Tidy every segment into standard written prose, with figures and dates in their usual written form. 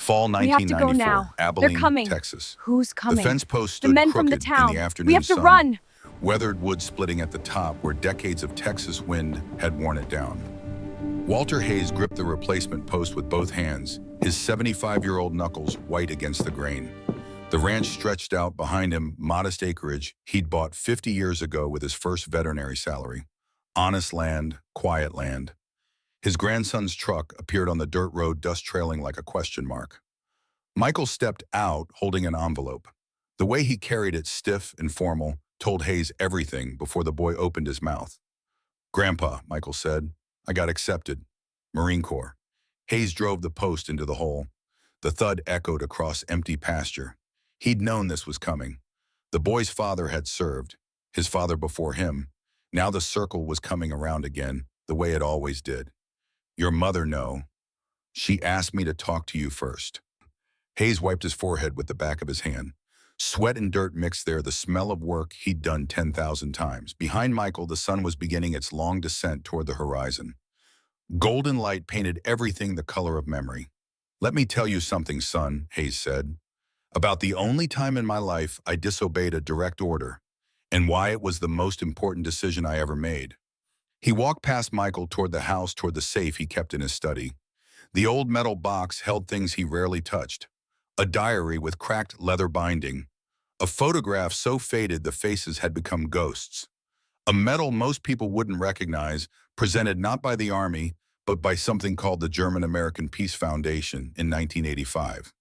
Fall We have to go 1994, now. They're Abilene, coming. Texas. Who's The coming? fence post The stood men from the crooked in town. the afternoon We have to sun. run. Weathered wood splitting at the top where decades of Texas wind had worn it down. Walter Hayes gripped the replacement post with both hands, his 75-year-old knuckles white against the grain. The ranch stretched out behind him, modest acreage he'd bought 50 years ago with his first veterinary salary. Honest land, quiet land. His grandson's truck appeared on the dirt road, dust trailing like a question mark. Michael stepped out holding an envelope. The way he carried it, stiff and formal, told Hayes everything before the boy opened his mouth. "Grandpa," Michael said, "I got accepted. Marine Corps." Hayes drove the post into the hole. The thud echoed across empty pasture. He'd known this was coming. The boy's father had served, his father before him. Now the circle was coming around again, the way it always did. "Your mother, no. She asked me to talk to you first." Hayes wiped his forehead with the back of his hand. Sweat and dirt mixed there, the smell of work he'd done 10,000 times. Behind Michael, the sun was beginning its long descent toward the horizon. Golden light painted everything the color of memory. "Let me tell you something, son," Hayes said, "about the only time in my life I disobeyed a direct order, and why it was the most important decision I ever made." He walked past Michael toward the house, toward the safe he kept in his study. The old metal box held things he rarely touched. A diary with cracked leather binding. A photograph so faded the faces had become ghosts. A medal most people wouldn't recognize, presented not by the Army, but by something called the German-American Peace Foundation in 1985.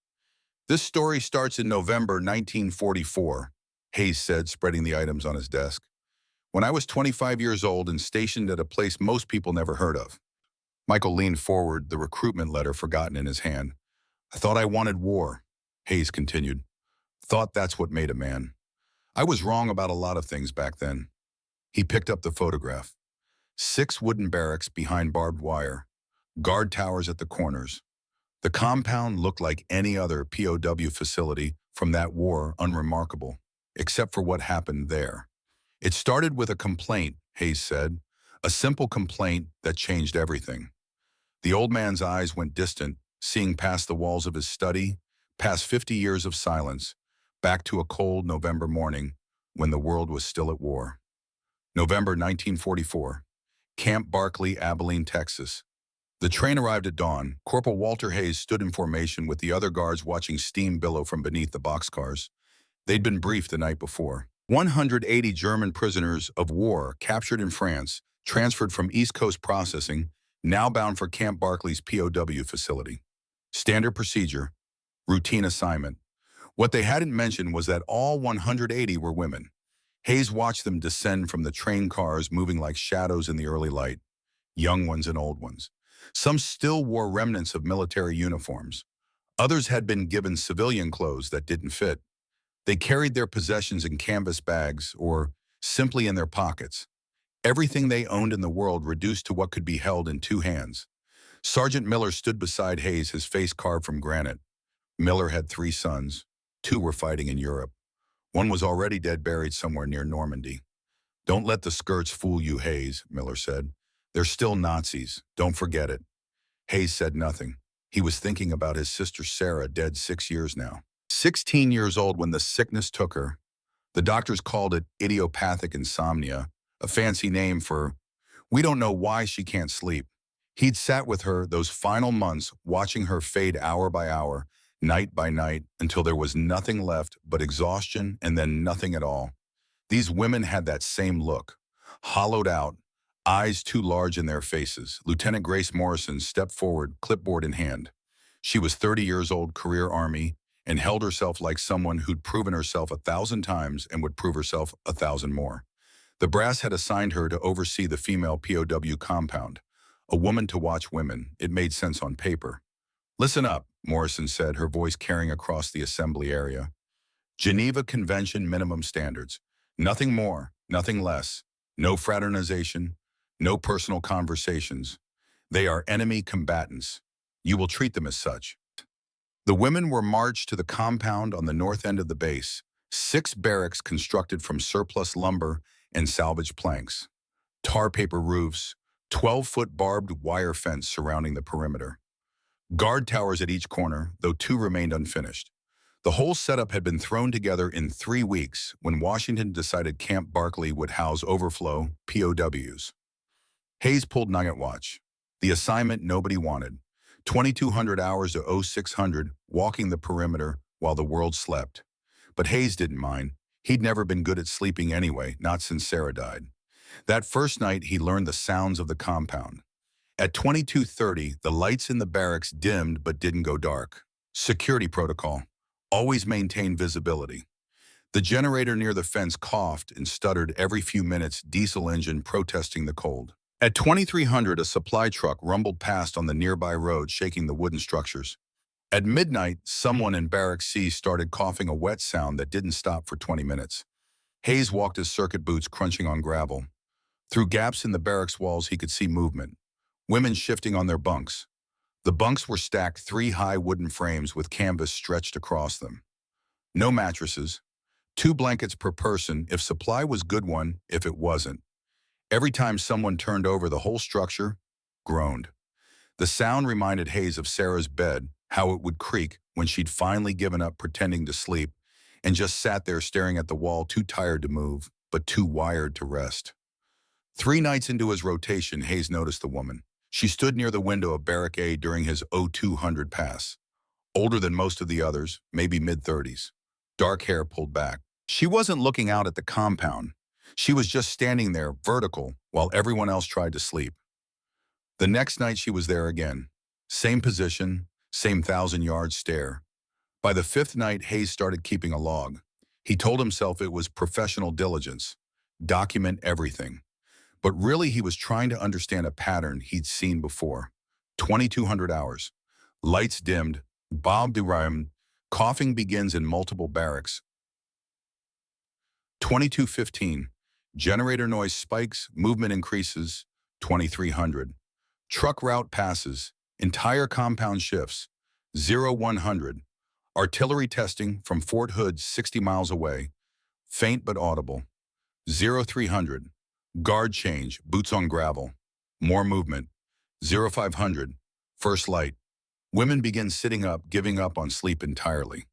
"This story starts in November 1944, Hayes said, spreading the items on his desk. "When I was 25 years old and stationed at a place most people never heard of." Michael leaned forward, the recruitment letter forgotten in his hand. "I thought I wanted war," Hayes continued. "Thought that's what made a man. I was wrong about a lot of things back then." He picked up the photograph. 6 wooden barracks behind barbed wire, guard towers at the corners. The compound looked like any other POW facility from that war, unremarkable, except for what happened there. "It started with a complaint," Hayes said, "a simple complaint that changed everything." The old man's eyes went distant, seeing past the walls of his study, past 50 years of silence, back to a cold November morning when the world was still at war. November 1944, Camp Barkley, Abilene, Texas. The train arrived at dawn. Corporal Walter Hayes stood in formation with the other guards watching steam billow from beneath the boxcars. They'd been briefed the night before. 180 German prisoners of war captured in France, transferred from East Coast processing, now bound for Camp Barkley's POW facility. Standard procedure, routine assignment. What they hadn't mentioned was that all 180 were women. Hayes watched them descend from the train cars, moving like shadows in the early light, young ones and old ones. Some still wore remnants of military uniforms. Others had been given civilian clothes that didn't fit. They carried their possessions in canvas bags or simply in their pockets. Everything they owned in the world reduced to what could be held in 2 hands. Sergeant Miller stood beside Hayes, his face carved from granite. Miller had 3 sons. 2 were fighting in Europe. One was already dead, buried somewhere near Normandy. "Don't let the skirts fool you, Hayes," Miller said. "They're still Nazis. Don't forget it." Hayes said nothing. He was thinking about his sister Sarah, dead 6 years now. 16 years old when the sickness took her. The doctors called it idiopathic insomnia, a fancy name for, "We don't know why she can't sleep." He'd sat with her those final months, watching her fade hour by hour, night by night, until there was nothing left but exhaustion and then nothing at all. These women had that same look, hollowed out, eyes too large in their faces. Lieutenant Grace Morrison stepped forward, clipboard in hand. She was 30 years old, career Army, and held herself like someone who'd proven herself 1,000 times and would prove herself 1,000 more. The brass had assigned her to oversee the female POW compound, a woman to watch women. It made sense on paper. "Listen up," Morrison said, her voice carrying across the assembly area. "Geneva Convention minimum standards. Nothing more, nothing less. No fraternization, no personal conversations. They are enemy combatants. You will treat them as such." The women were marched to the compound on the north end of the base, 6 barracks constructed from surplus lumber and salvaged planks. Tar paper roofs, 12-foot barbed wire fence surrounding the perimeter. Guard towers at each corner, though two remained unfinished. The whole setup had been thrown together in 3 weeks when Washington decided Camp Barkley would house overflow POWs. Hayes pulled night watch. The assignment nobody wanted. 2,200 hours to 0600, walking the perimeter while the world slept. But Hayes didn't mind. He'd never been good at sleeping anyway, not since Sarah died. That first night, he learned the sounds of the compound. At 22:30, the lights in the barracks dimmed but didn't go dark. Security protocol. Always maintain visibility. The generator near the fence coughed and stuttered every few minutes, diesel engine protesting the cold. At 2300, a supply truck rumbled past on the nearby road, shaking the wooden structures. At midnight, someone in Barrack C started coughing, a wet sound that didn't stop for 20 minutes. Hayes walked his circuit boots crunching on gravel. Through gaps in the barracks walls, he could see movement. Women shifting on their bunks. The bunks were stacked 3 high wooden frames with canvas stretched across them. No mattresses. 2 blankets per person. If supply was good, one if it wasn't. Every time someone turned over, the whole structure groaned. The sound reminded Hayes of Sarah's bed, how it would creak when she'd finally given up pretending to sleep and just sat there staring at the wall, too tired to move, but too wired to rest. 3 nights into his rotation, Hayes noticed the woman. She stood near the window of Barrack A during his 0200 pass. Older than most of the others, maybe mid-30s. Dark hair pulled back. She wasn't looking out at the compound. She was just standing there, vertical, while everyone else tried to sleep. The next night she was there again. Same position, same 1,000-yard stare. By the 5th night, Hayes started keeping a log. He told himself it was professional diligence. Document everything. But really, he was trying to understand a pattern he'd seen before. 2,200 hours. Lights dimmed. Bob Durham. Coughing begins in multiple barracks. 22:15. Generator noise spikes. Movement increases. 2,300. Truck route passes. Entire compound shifts. 0100. Artillery testing from Fort Hood 60 miles away. Faint but audible. 0300. Guard change, boots on gravel. More movement. 0500. First light. Women begin sitting up, giving up on sleep entirely.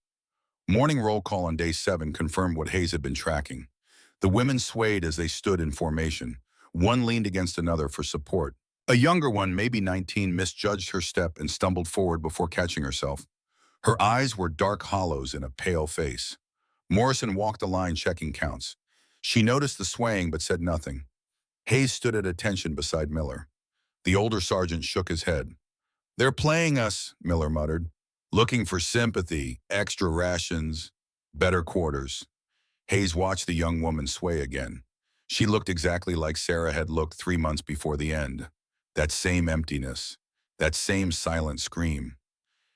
Morning roll call on day 7 confirmed what Hayes had been tracking. The women swayed as they stood in formation. One leaned against another for support. A younger one, maybe 19, misjudged her step and stumbled forward before catching herself. Her eyes were dark hollows in a pale face. Morrison walked the line checking counts. She noticed the swaying but said nothing. Hayes stood at attention beside Miller. The older sergeant shook his head. "They're playing us," Miller muttered. "Looking for sympathy, extra rations, better quarters." Hayes watched the young woman sway again. She looked exactly like Sarah had looked 3 months before the end. That same emptiness, that same silent scream.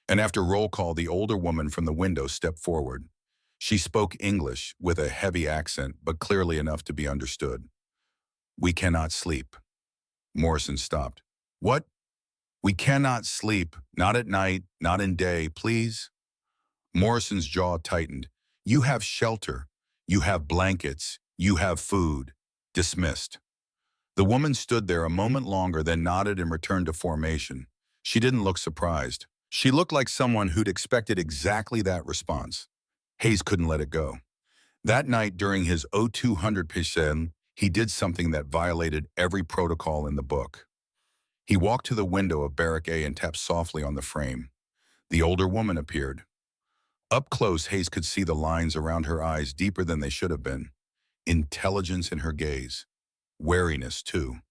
And after roll call, the older woman from the window stepped forward. She spoke English with a heavy accent, but clearly enough to be understood. "We cannot sleep." Morrison stopped. "What?" "We cannot sleep. Not at night, not in day, please." Morrison's jaw tightened. "You have shelter. You have blankets. You have food." Dismissed. The woman stood there a moment longer, then nodded and returned to formation. She didn't look surprised. She looked like someone who'd expected exactly that response. Hayes couldn't let it go. That night during his 0200 PSN, he did something that violated every protocol in the book. He walked to the window of Barrack A and tapped softly on the frame. The older woman appeared. Up close, Hayes could see the lines around her eyes deeper than they should have been. Intelligence in her gaze. Wariness, too.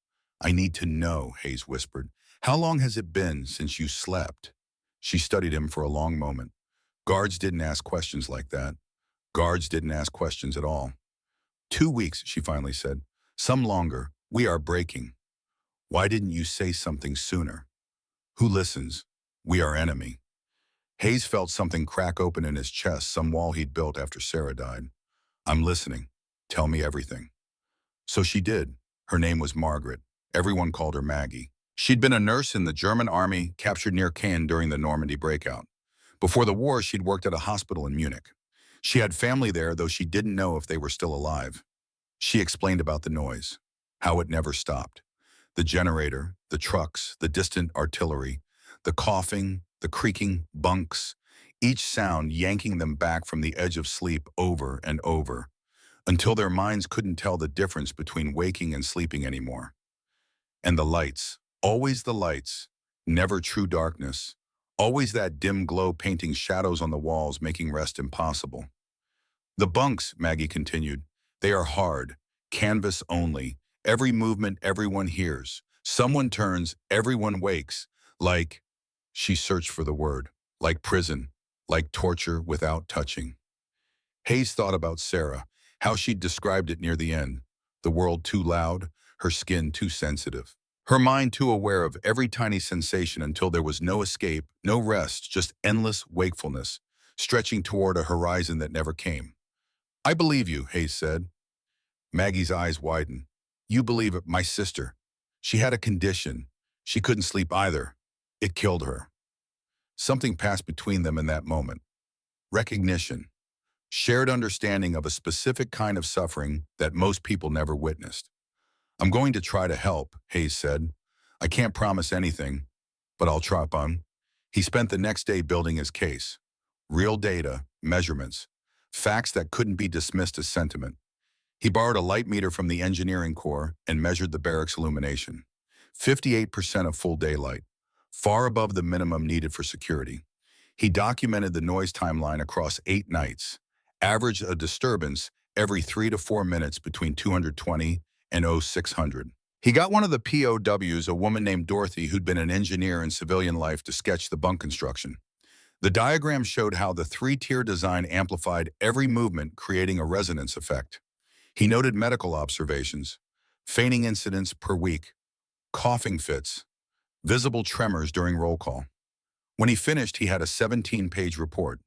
"I need to know," Hayes whispered. "How long has it been since you slept?" She studied him for a long moment. Guards didn't ask questions like that. Guards didn't ask questions at all. 2 weeks, she finally said. "Some longer. We are breaking." "Why didn't you say something sooner?" "Who listens? We are enemy." Hayes felt something crack open in his chest, some wall he'd built after Sarah died. "I'm listening. Tell me everything." So she did. Her name was Margaret. Everyone called her Maggie. She'd been a nurse in the German army, captured near Caen during the Normandy breakout. Before the war, she'd worked at a hospital in Munich. She had family there, though she didn't know if they were still alive. She explained about the noise, how it never stopped. The generator, the trucks, the distant artillery, the coughing, the creaking bunks, each sound yanking them back from the edge of sleep over and over, until their minds couldn't tell the difference between waking and sleeping anymore. And the lights, always the lights, never true darkness, always that dim glow painting shadows on the walls, making rest impossible. The bunks, Maggie continued, they are hard, canvas only. Every movement everyone hears. Someone turns, everyone wakes. Like, she searched for the word, like prison, like torture without touching. Hayes thought about Sarah, how she'd described it near the end. The world too loud, her skin too sensitive. Her mind too aware of every tiny sensation until there was no escape, no rest, just endless wakefulness, stretching toward a horizon that never came. I believe you, Hayes said. Maggie's eyes widened. You believe it, my sister. She had a condition. She couldn't sleep either. It killed her. Something passed between them in that moment. Recognition. Shared understanding of a specific kind of suffering that most people never witnessed. I'm going to try to help, Hayes said. I can't promise anything, but I'll try on. He spent the next day building his case. Real data, measurements, facts that couldn't be dismissed as sentiment. He borrowed a light meter from the engineering corps and measured the barracks illumination. 58% of full daylight, far above the minimum needed for security. He documented the noise timeline across 8 nights, averaged a disturbance every 3 to 4 minutes between 220 and 0600. He got one of the POWs, a woman named Dorothy who'd been an engineer in civilian life, to sketch the bunk construction. The diagram showed how the 3-tier design amplified every movement, creating a resonance effect. He noted medical observations, fainting incidents per week, coughing fits, visible tremors during roll call. When he finished, he had a 17-page report.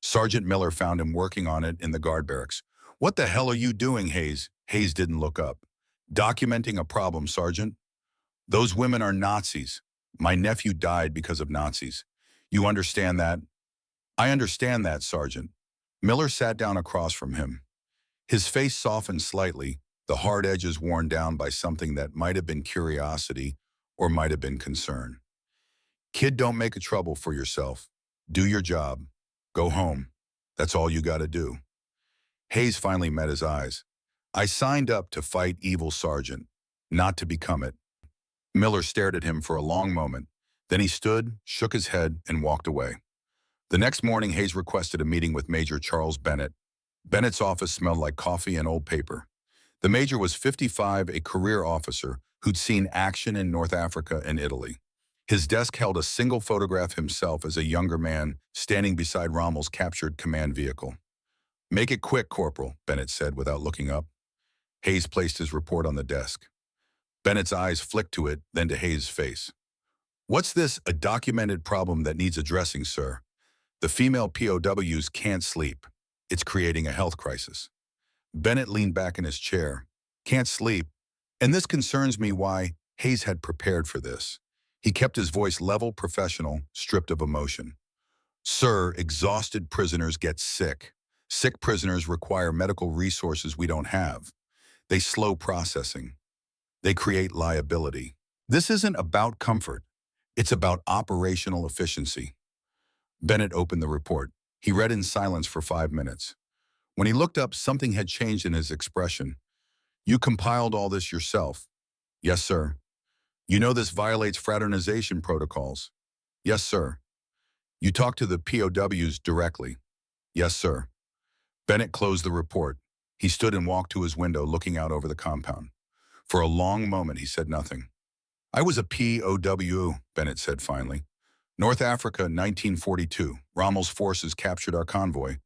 Sergeant Miller found him working on it in the guard barracks. What the hell are you doing, Hayes? Hayes didn't look up. Documenting a problem, Sergeant. Those women are Nazis. My nephew died because of Nazis. You understand that? I understand that, Sergeant. Miller sat down across from him. His face softened slightly, the hard edges worn down by something that might have been curiosity or might have been concern. Kid, don't make a trouble for yourself. Do your job. Go home. That's all you gotta do. Hayes finally met his eyes. I signed up to fight evil, Sergeant, not to become it. Miller stared at him for a long moment. Then he stood, shook his head, and walked away. The next morning, Hayes requested a meeting with Major Charles Bennett. Bennett's office smelled like coffee and old paper. The major was 55, a career officer who'd seen action in North Africa and Italy. His desk held a single photograph himself as a younger man standing beside Rommel's captured command vehicle. Make it quick, Corporal, Bennett said without looking up. Hayes placed his report on the desk. Bennett's eyes flicked to it, then to Hayes' face. What's this? A documented problem that needs addressing, sir. The female POWs can't sleep. It's creating a health crisis. Bennett leaned back in his chair. Can't sleep. And this concerns me. Why? Hayes had prepared for this. He kept his voice level, professional, stripped of emotion. Sir, exhausted prisoners get sick. Sick prisoners require medical resources we don't have. They slow processing. They create liability. This isn't about comfort. It's about operational efficiency. Bennett opened the report. He read in silence for 5 minutes. When he looked up, something had changed in his expression. You compiled all this yourself? Yes, sir. You know this violates fraternization protocols? Yes, sir. You talked to the POWs directly? Yes, sir. Bennett closed the report. He stood and walked to his window, looking out over the compound. For a long moment, he said nothing. I was a POW, Bennett said finally. North Africa, 1942. Rommel's forces captured our convoy.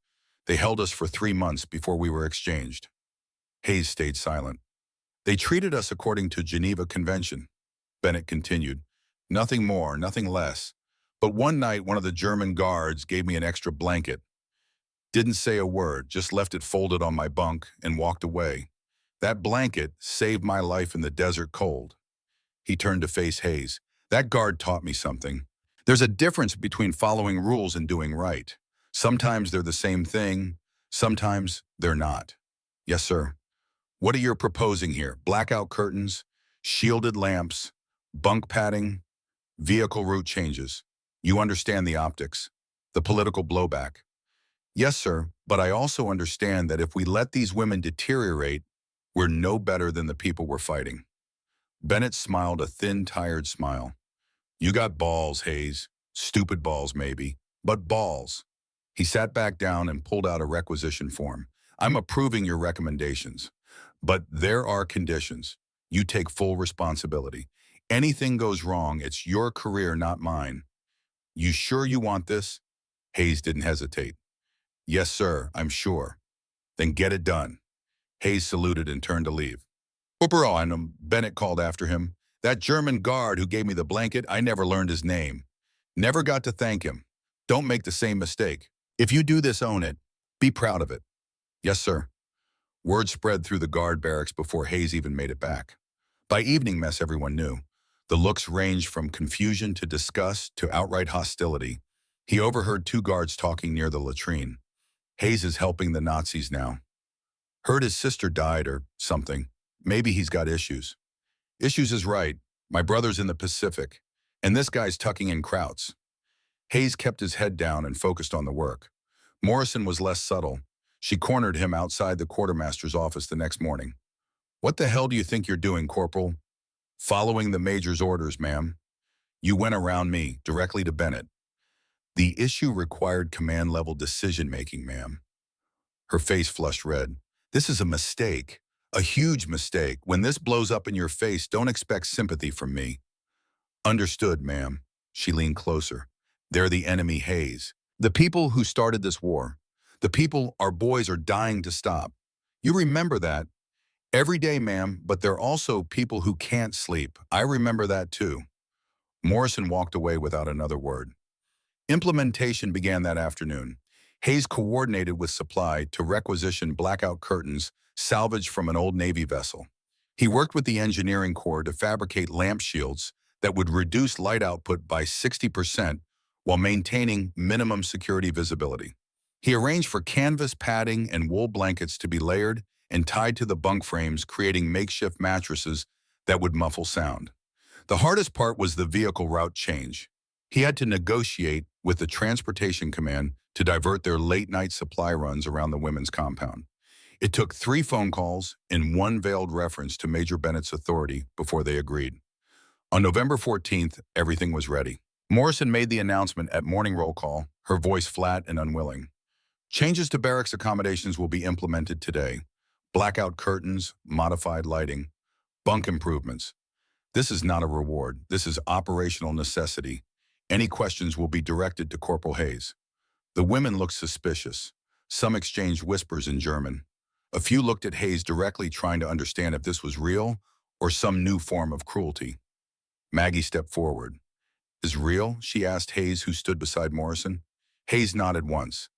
They held us for 3 months before we were exchanged. Hayes stayed silent. They treated us according to Geneva Convention. Bennett continued. Nothing more, nothing less. But one night, one of the German guards gave me an extra blanket. Didn't say a word, just left it folded on my bunk and walked away. That blanket saved my life in the desert cold. He turned to face Hayes. That guard taught me something. There's a difference between following rules and doing right. Sometimes they're the same thing, sometimes they're not. Yes, sir. What are you proposing here? Blackout curtains, shielded lamps, bunk padding, vehicle route changes. You understand the optics, the political blowback. Yes, sir, but I also understand that if we let these women deteriorate, we're no better than the people we're fighting. Bennett smiled a thin, tired smile. You got balls, Hayes. Stupid balls, maybe, but balls. He sat back down and pulled out a requisition form. I'm approving your recommendations, but there are conditions. You take full responsibility. Anything goes wrong, it's your career, not mine. You sure you want this? Hayes didn't hesitate. Yes, sir, I'm sure. Then get it done. Hayes saluted and turned to leave. Oberon, Bennett called after him. That German guard who gave me the blanket, I never learned his name. Never got to thank him. Don't make the same mistake. If you do this, own it. Be proud of it. Yes, sir. Word spread through the guard barracks before Hayes even made it back. By evening mess, everyone knew. The looks ranged from confusion to disgust to outright hostility. He overheard two guards talking near the latrine. Hayes is helping the Nazis now. Heard his sister died or something. Maybe he's got issues. Issues is right. My brother's in the Pacific, and this guy's tucking in Krauts. Hayes kept his head down and focused on the work. Morrison was less subtle. She cornered him outside the quartermaster's office the next morning. What the hell do you think you're doing, Corporal? Following the major's orders, ma'am. You went around me, directly to Bennett. The issue required command-level decision-making, ma'am. Her face flushed red. This is a mistake. A huge mistake. When this blows up in your face, don't expect sympathy from me. Understood, ma'am. She leaned closer. They're the enemy, Hayes. The people who started this war. The people our boys are dying to stop. You remember that. Every day, ma'am, but they're also people who can't sleep. I remember that too. Morrison walked away without another word. Implementation began that afternoon. Hayes coordinated with supply to requisition blackout curtains salvaged from an old Navy vessel. He worked with the engineering corps to fabricate lamp shields that would reduce light output by 60% while maintaining minimum security visibility. He arranged for canvas padding and wool blankets to be layered and tied to the bunk frames, creating makeshift mattresses that would muffle sound. The hardest part was the vehicle route change. He had to negotiate with the Transportation Command to divert their late-night supply runs around the women's compound. It took 3 phone calls and 1 veiled reference to Major Bennett's authority before they agreed. On November 14th, everything was ready. Morrison made the announcement at morning roll call, her voice flat and unwilling. Changes to barracks accommodations will be implemented today. Blackout curtains, modified lighting, bunk improvements. This is not a reward. This is operational necessity. Any questions will be directed to Corporal Hayes. The women looked suspicious. Some exchanged whispers in German. A few looked at Hayes directly, trying to understand if this was real or some new form of cruelty. Maggie stepped forward. Is real? She asked Hayes, who stood beside Morrison. Hayes nodded once.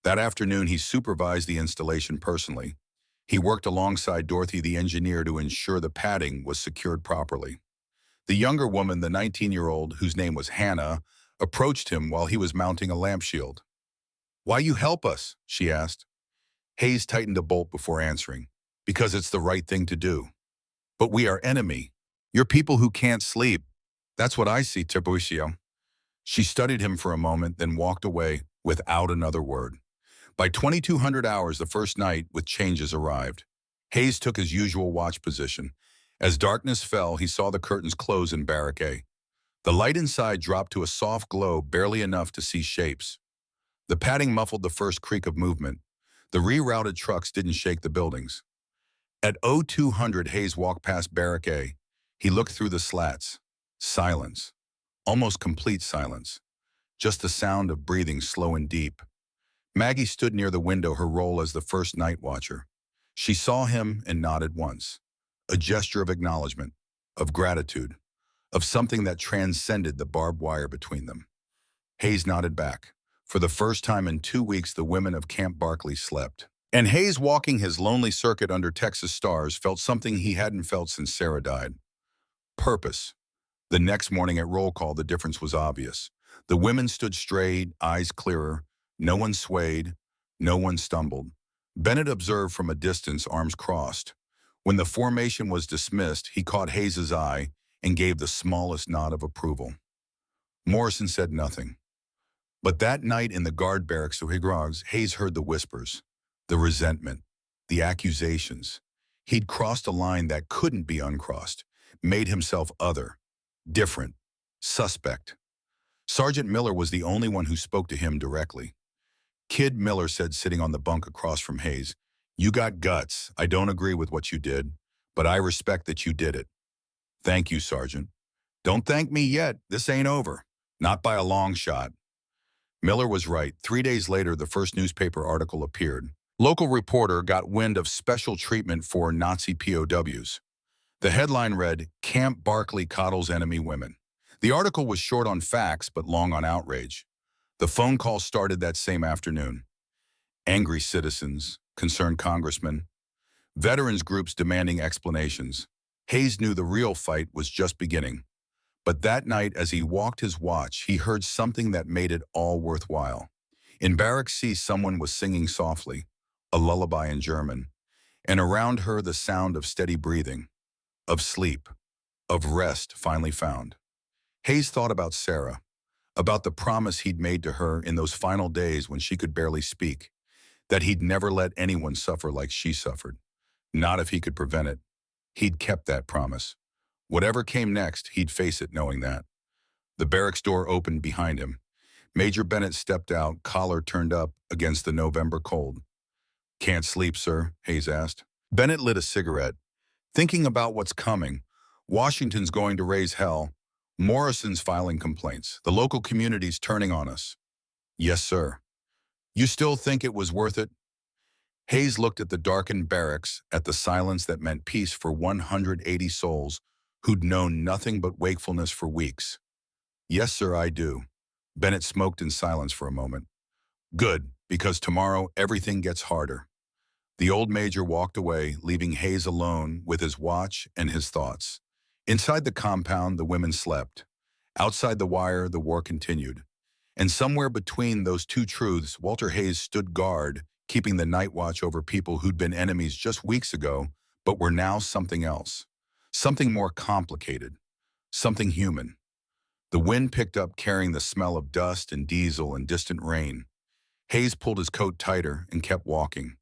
That afternoon, he supervised the installation personally. He worked alongside Dorothy, the engineer, to ensure the padding was secured properly. The younger woman, the 19-year-old, whose name was Hannah, approached him while he was mounting a lamp shield. Why you help us? She asked. Hayes tightened a bolt before answering. Because it's the right thing to do. But we are enemy. You're people who can't sleep. That's what I see, Tiburcio. She studied him for a moment, then walked away without another word. By 2200 hours the first night, with changes arrived. Hayes took his usual watch position. As darkness fell, he saw the curtains close in Barrack A. The light inside dropped to a soft glow, barely enough to see shapes. The padding muffled the first creak of movement. The rerouted trucks didn't shake the buildings. At 0200, Hayes walked past Barrack A. He looked through the slats. Silence. Almost complete silence. Just the sound of breathing, slow and deep. Maggie stood near the window, her role as the first night watcher. She saw him and nodded once. A gesture of acknowledgement, of gratitude, of something that transcended the barbed wire between them. Hayes nodded back. For the first time in 2 weeks, the women of Camp Barkley slept. And Hayes, walking his lonely circuit under Texas stars, felt something he hadn't felt since Sarah died. Purpose. The next morning at roll call, the difference was obvious. The women stood straight, eyes clearer. No one swayed. No one stumbled. Bennett observed from a distance, arms crossed. When the formation was dismissed, he caught Hayes's eye and gave the smallest nod of approval. Morrison said nothing. But that night in the guard barracks of Higrogs, Hayes heard the whispers, the resentment, the accusations. He'd crossed a line that couldn't be uncrossed, made himself other, different, suspect. Sergeant Miller was the only one who spoke to him directly. Kid Miller said, sitting on the bunk across from Hayes, "You got guts. I don't agree with what you did, but I respect that you did it." "Thank you, Sergeant." "Don't thank me yet. This ain't over. Not by a long shot." Miller was right. 3 days later, the first newspaper article appeared. Local reporter got wind of special treatment for Nazi POWs. The headline read, "Camp Barkley Coddles Enemy Women." The article was short on facts, but long on outrage. The phone call started that same afternoon. Angry citizens, concerned congressmen, veterans groups demanding explanations. Hayes knew the real fight was just beginning. But that night, as he walked his watch, he heard something that made it all worthwhile. In Barrack C, someone was singing softly, a lullaby in German, and around her the sound of steady breathing, of sleep, of rest finally found. Hayes thought about Sarah, about the promise he'd made to her in those final days when she could barely speak, that he'd never let anyone suffer like she suffered, not if he could prevent it. He'd kept that promise. Whatever came next, he'd face it knowing that. The barracks door opened behind him. Major Bennett stepped out, collar turned up against the November cold. "Can't sleep, sir?" Hayes asked. Bennett lit a cigarette. "Thinking about what's coming. Washington's going to raise hell. Morrison's filing complaints. The local community's turning on us." "Yes, sir." "You still think it was worth it?" Hayes looked at the darkened barracks, at the silence that meant peace for 180 souls who'd known nothing but wakefulness for weeks. "Yes, sir, I do." Bennett smoked in silence for a moment. "Good, because tomorrow everything gets harder." The old major walked away, leaving Hayes alone with his watch and his thoughts. Inside the compound, the women slept. Outside the wire, the war continued. And somewhere between those two truths, Walter Hayes stood guard, keeping the night watch over people who'd been enemies just weeks ago, but were now something else. Something more complicated. Something human. The wind picked up, carrying the smell of dust and diesel and distant rain. Hayes pulled his coat tighter and kept walking.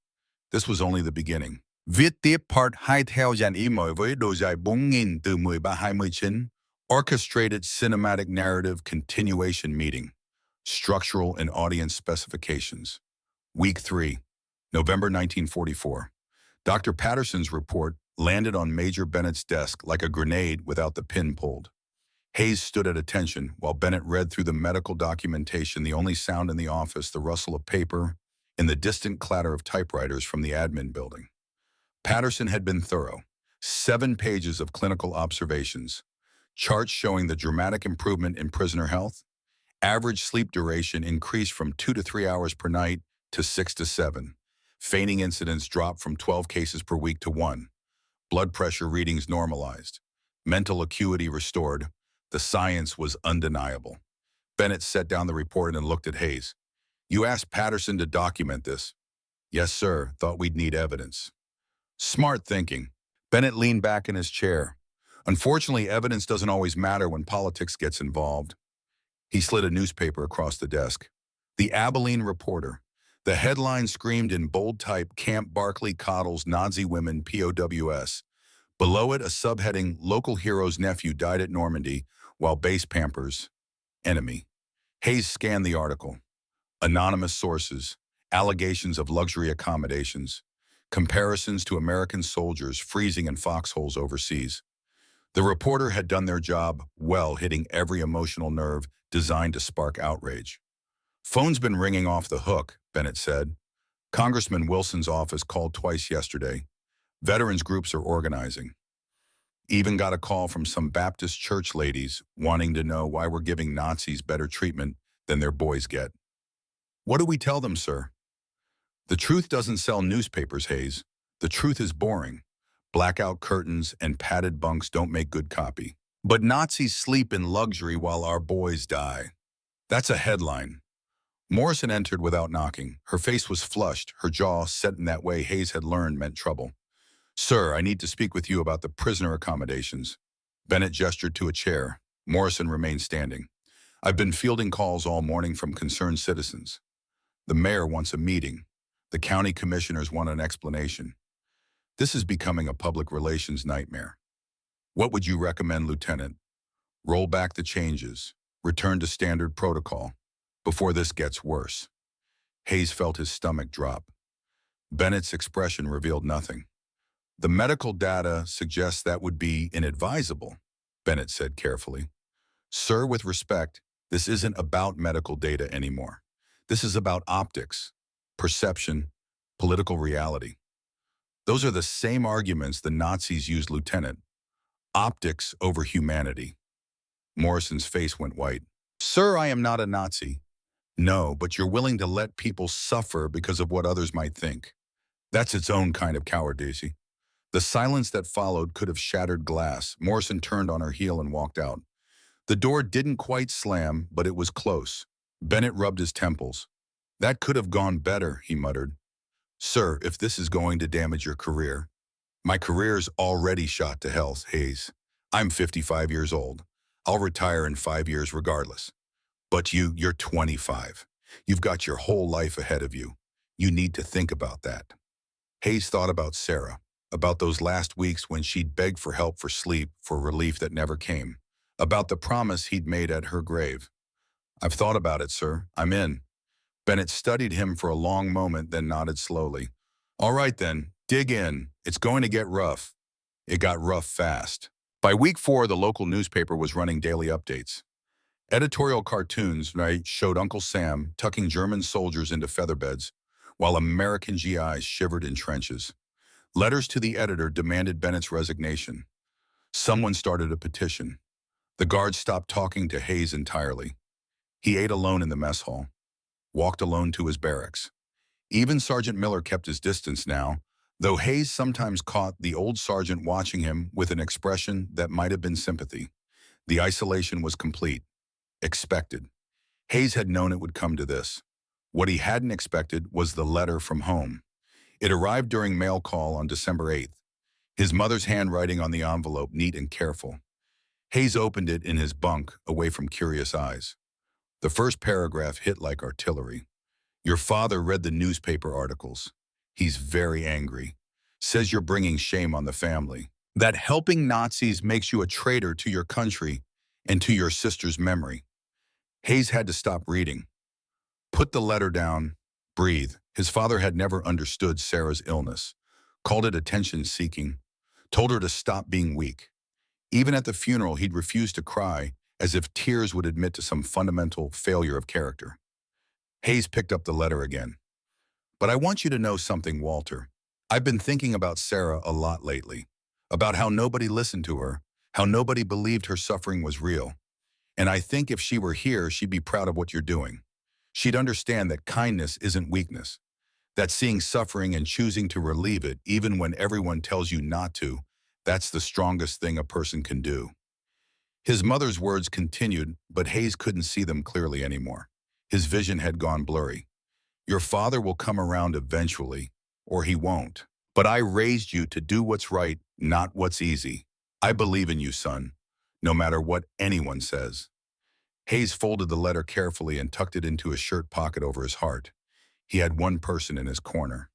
This was only the beginning. Viết tiếp part 2 theo dàn email với độ dài 4.000 từ 13-29. Orchestrated Cinematic Narrative Continuation Meeting. Structural and Audience Specifications. Week 3, November 1944. Dr. Patterson's report landed on Major Bennett's desk like a grenade without the pin pulled. Hayes stood at attention while Bennett read through the medical documentation, the only sound in the office, the rustle of paper, and the distant clatter of typewriters from the admin building. Patterson had been thorough. 7 pages of clinical observations, charts showing the dramatic improvement in prisoner health. Average sleep duration increased from 2 to 3 hours per night to 6 to 7. Fainting incidents dropped from 12 cases per week to 1. Blood pressure readings normalized. Mental acuity restored. The science was undeniable. Bennett set down the report and looked at Hayes. "You asked Patterson to document this?" "Yes, sir. Thought we'd need evidence." Smart thinking. Bennett leaned back in his chair. Unfortunately, evidence doesn't always matter when politics gets involved. He slid a newspaper across the desk. The Abilene Reporter. The headline screamed in bold type, "Camp Barkley Coddles Nazi Women POWs." Below it, a subheading, "Local Hero's Nephew Died at Normandy While Base Pampers Enemy." Hayes scanned the article. Anonymous sources, allegations of luxury accommodations, comparisons to American soldiers freezing in foxholes overseas. The reporter had done their job well, hitting every emotional nerve designed to spark outrage. "Phone's been ringing off the hook," Bennett said. "Congressman Wilson's office called twice yesterday. Veterans groups are organizing. Even got a call from some Baptist church ladies wanting to know why we're giving Nazis better treatment than their boys get." "What do we tell them, sir?" "The truth doesn't sell newspapers, Hayes. The truth is boring. Blackout curtains and padded bunks don't make good copy. But Nazis sleep in luxury while our boys die. That's a headline." Morrison entered without knocking. Her face was flushed, her jaw set in that way Hayes had learned meant trouble. "Sir, I need to speak with you about the prisoner accommodations." Bennett gestured to a chair. Morrison remained standing. I've been fielding calls all morning from concerned citizens. The mayor wants a meeting. The county commissioners want an explanation. This is becoming a public relations nightmare. What would you recommend, Lieutenant? Roll back the changes. Return to standard protocol. Before this gets worse. Hayes felt his stomach drop. Bennett's expression revealed nothing. The medical data suggests that would be inadvisable, Bennett said carefully. Sir, with respect, this isn't about medical data anymore. This is about optics, perception, political reality. Those are the same arguments the Nazis used, Lieutenant. Optics over humanity. Morrison's face went white. Sir, I am not a Nazi. No, but you're willing to let people suffer because of what others might think. That's its own kind of cowardice. The silence that followed could have shattered glass. Morrison turned on her heel and walked out. The door didn't quite slam, but it was close. Bennett rubbed his temples. That could have gone better, he muttered. Sir, if this is going to damage your career. My career's already shot to hell, Hayes. I'm 55 years old. I'll retire in 5 years regardless. But you're 25. You've got your whole life ahead of you. You need to think about that. Hayes thought about Sarah, about those last weeks when she'd begged for help, for sleep, for relief that never came, about the promise he'd made at her grave. I've thought about it, sir. I'm in. Bennett studied him for a long moment, then nodded slowly. All right then, dig in. It's going to get rough. It got rough fast. By week 4, the local newspaper was running daily updates. Editorial cartoons showed Uncle Sam tucking German soldiers into featherbeds, while American GIs shivered in trenches. Letters to the editor demanded Bennett's resignation. Someone started a petition. The guards stopped talking to Hayes entirely. He ate alone in the mess hall, walked alone to his barracks. Even Sergeant Miller kept his distance now, though Hayes sometimes caught the old sergeant watching him with an expression that might have been sympathy. The isolation was complete. Expected. Hayes had known it would come to this. What he hadn't expected was the letter from home. It arrived during mail call on December 8th, his mother's handwriting on the envelope neat and careful. Hayes opened it in his bunk, away from curious eyes. The first paragraph hit like artillery. Your father read the newspaper articles. He's very angry. Says you're bringing shame on the family. That helping Nazis makes you a traitor to your country and to your sister's memory. Hayes had to stop reading. Put the letter down. Breathe. His father had never understood Sarah's illness, called it attention-seeking, told her to stop being weak. Even at the funeral, he'd refused to cry, as if tears would admit to some fundamental failure of character. Hayes picked up the letter again. But I want you to know something, Walter. I've been thinking about Sarah a lot lately, about how nobody listened to her, how nobody believed her suffering was real. And I think if she were here, she'd be proud of what you're doing. She'd understand that kindness isn't weakness, that seeing suffering and choosing to relieve it, even when everyone tells you not to, that's the strongest thing a person can do. His mother's words continued, but Hayes couldn't see them clearly anymore. His vision had gone blurry. Your father will come around eventually, or he won't. But I raised you to do what's right, not what's easy. I believe in you, son, no matter what anyone says. Hayes folded the letter carefully and tucked it into his shirt pocket over his heart. He had one person in his corner.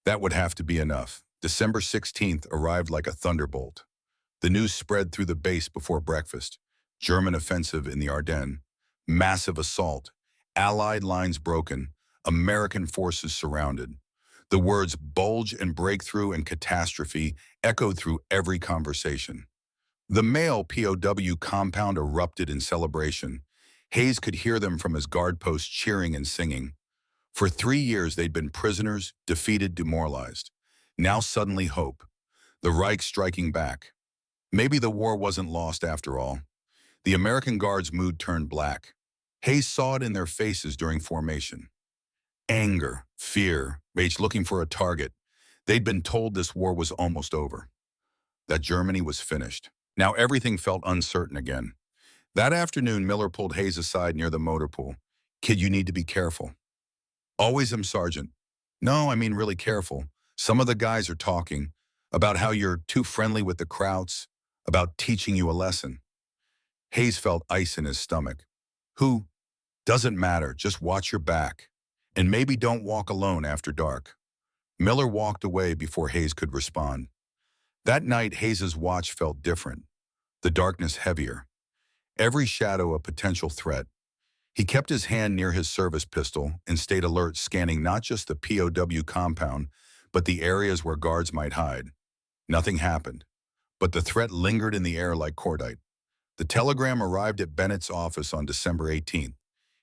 That would have to be enough. December 16th arrived like a thunderbolt. The news spread through the base before breakfast. German offensive in the Ardennes. Massive assault. Allied lines broken. American forces surrounded. The words bulge and breakthrough and catastrophe echoed through every conversation. The male POW compound erupted in celebration. Hayes could hear them from his guard post cheering and singing. For 3 years they'd been prisoners, defeated, demoralized. Now suddenly hope. The Reich striking back. Maybe the war wasn't lost after all. The American Guard's mood turned black. Hayes saw it in their faces during formation. Anger, fear, rage, looking for a target. They'd been told this war was almost over, that Germany was finished. Now everything felt uncertain again. That afternoon, Miller pulled Hayes aside near the motor pool. Kid, you need to be careful. Always am, Sergeant. No, I mean really careful. Some of the guys are talking about how you're too friendly with the Krauts, about teaching you a lesson. Hayes felt ice in his stomach. Who? Doesn't matter, just watch your back. And maybe don't walk alone after dark. Miller walked away before Hayes could respond. That night, Hayes's watch felt different, the darkness heavier, every shadow a potential threat. He kept his hand near his service pistol and stayed alert, scanning not just the POW compound, but the areas where guards might hide. Nothing happened, but the threat lingered in the air like cordite. The telegram arrived at Bennett's office on December 18th.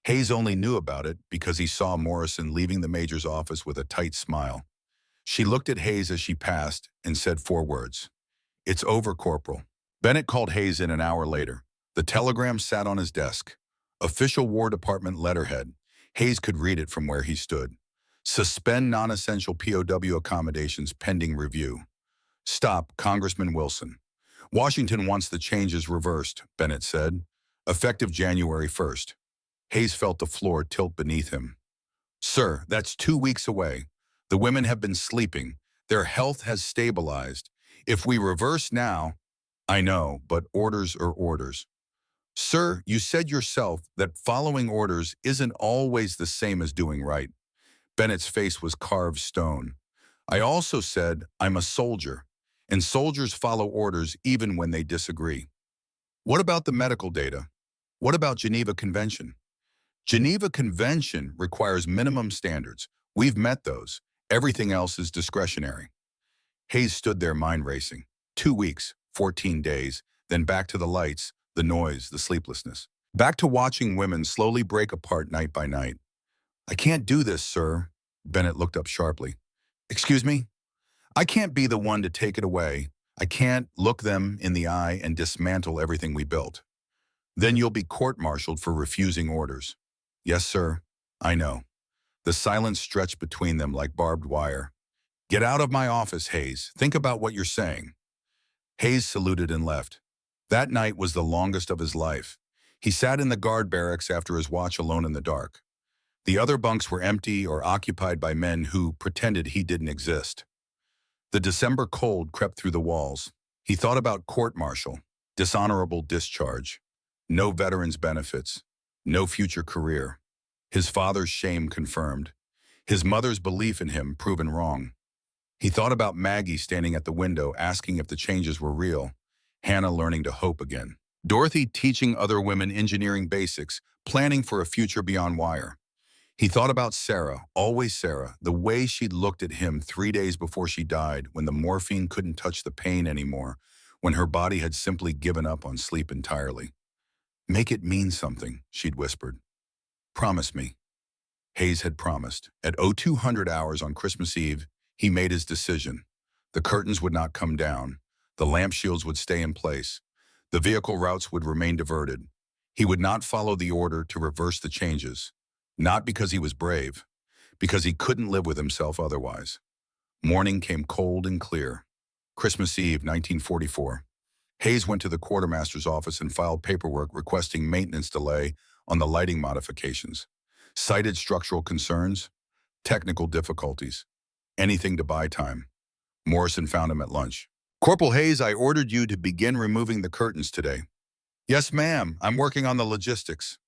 Hayes only knew about it because he saw Morrison leaving the major's office with a tight smile. She looked at Hayes as she passed and said 4 words. "It's over, Corporal." Bennett called Hayes in an hour later. The telegram sat on his desk. Official War Department letterhead. Hayes could read it from where he stood. Suspend non-essential POW accommodations pending review. Stop, Congressman Wilson. Washington wants the changes reversed, Bennett said. Effective January 1st. Hayes felt the floor tilt beneath him. Sir, that's 2 weeks away. The women have been sleeping. Their health has stabilized. If we reverse now, I know, but orders are orders. Sir, you said yourself that following orders isn't always the same as doing right. Bennett's face was carved stone. I also said I'm a soldier, and soldiers follow orders even when they disagree. What about the medical data? What about Geneva Convention? Geneva Convention requires minimum standards. We've met those. Everything else is discretionary. Hayes stood there, mind racing. 2 weeks, 14 days, then back to the lights, the noise, the sleeplessness. Back to watching women slowly break apart night by night. I can't do this, sir. Bennett looked up sharply. Excuse me? I can't be the one to take it away. I can't look them in the eye and dismantle everything we built. Then you'll be court-martialed for refusing orders. Yes, sir. I know. The silence stretched between them like barbed wire. Get out of my office, Hayes. Think about what you're saying. Hayes saluted and left. That night was the longest of his life. He sat in the guard barracks after his watch alone in the dark. The other bunks were empty or occupied by men who pretended he didn't exist. The December cold crept through the walls. He thought about court-martial, dishonorable discharge, no veterans' benefits, no future career. His father's shame confirmed, his mother's belief in him proven wrong. He thought about Maggie standing at the window asking if the changes were real, Hannah learning to hope again, Dorothy teaching other women engineering basics, planning for a future beyond wire. He thought about Sarah, always Sarah, the way she'd looked at him 3 days before she died, when the morphine couldn't touch the pain anymore, when her body had simply given up on sleep entirely. Make it mean something, she'd whispered. Promise me. Hayes had promised. At 0200 hours on Christmas Eve, he made his decision. The curtains would not come down. The lamp shields would stay in place. The vehicle routes would remain diverted. He would not follow the order to reverse the changes. Not because he was brave, because he couldn't live with himself otherwise. Morning came cold and clear. Christmas Eve, 1944. Hayes went to the quartermaster's office and filed paperwork requesting maintenance delay on the lighting modifications. Cited structural concerns, technical difficulties, anything to buy time. Morrison found him at lunch. Corporal Hayes, I ordered you to begin removing the curtains today. Yes, ma'am. I'm working on the logistics.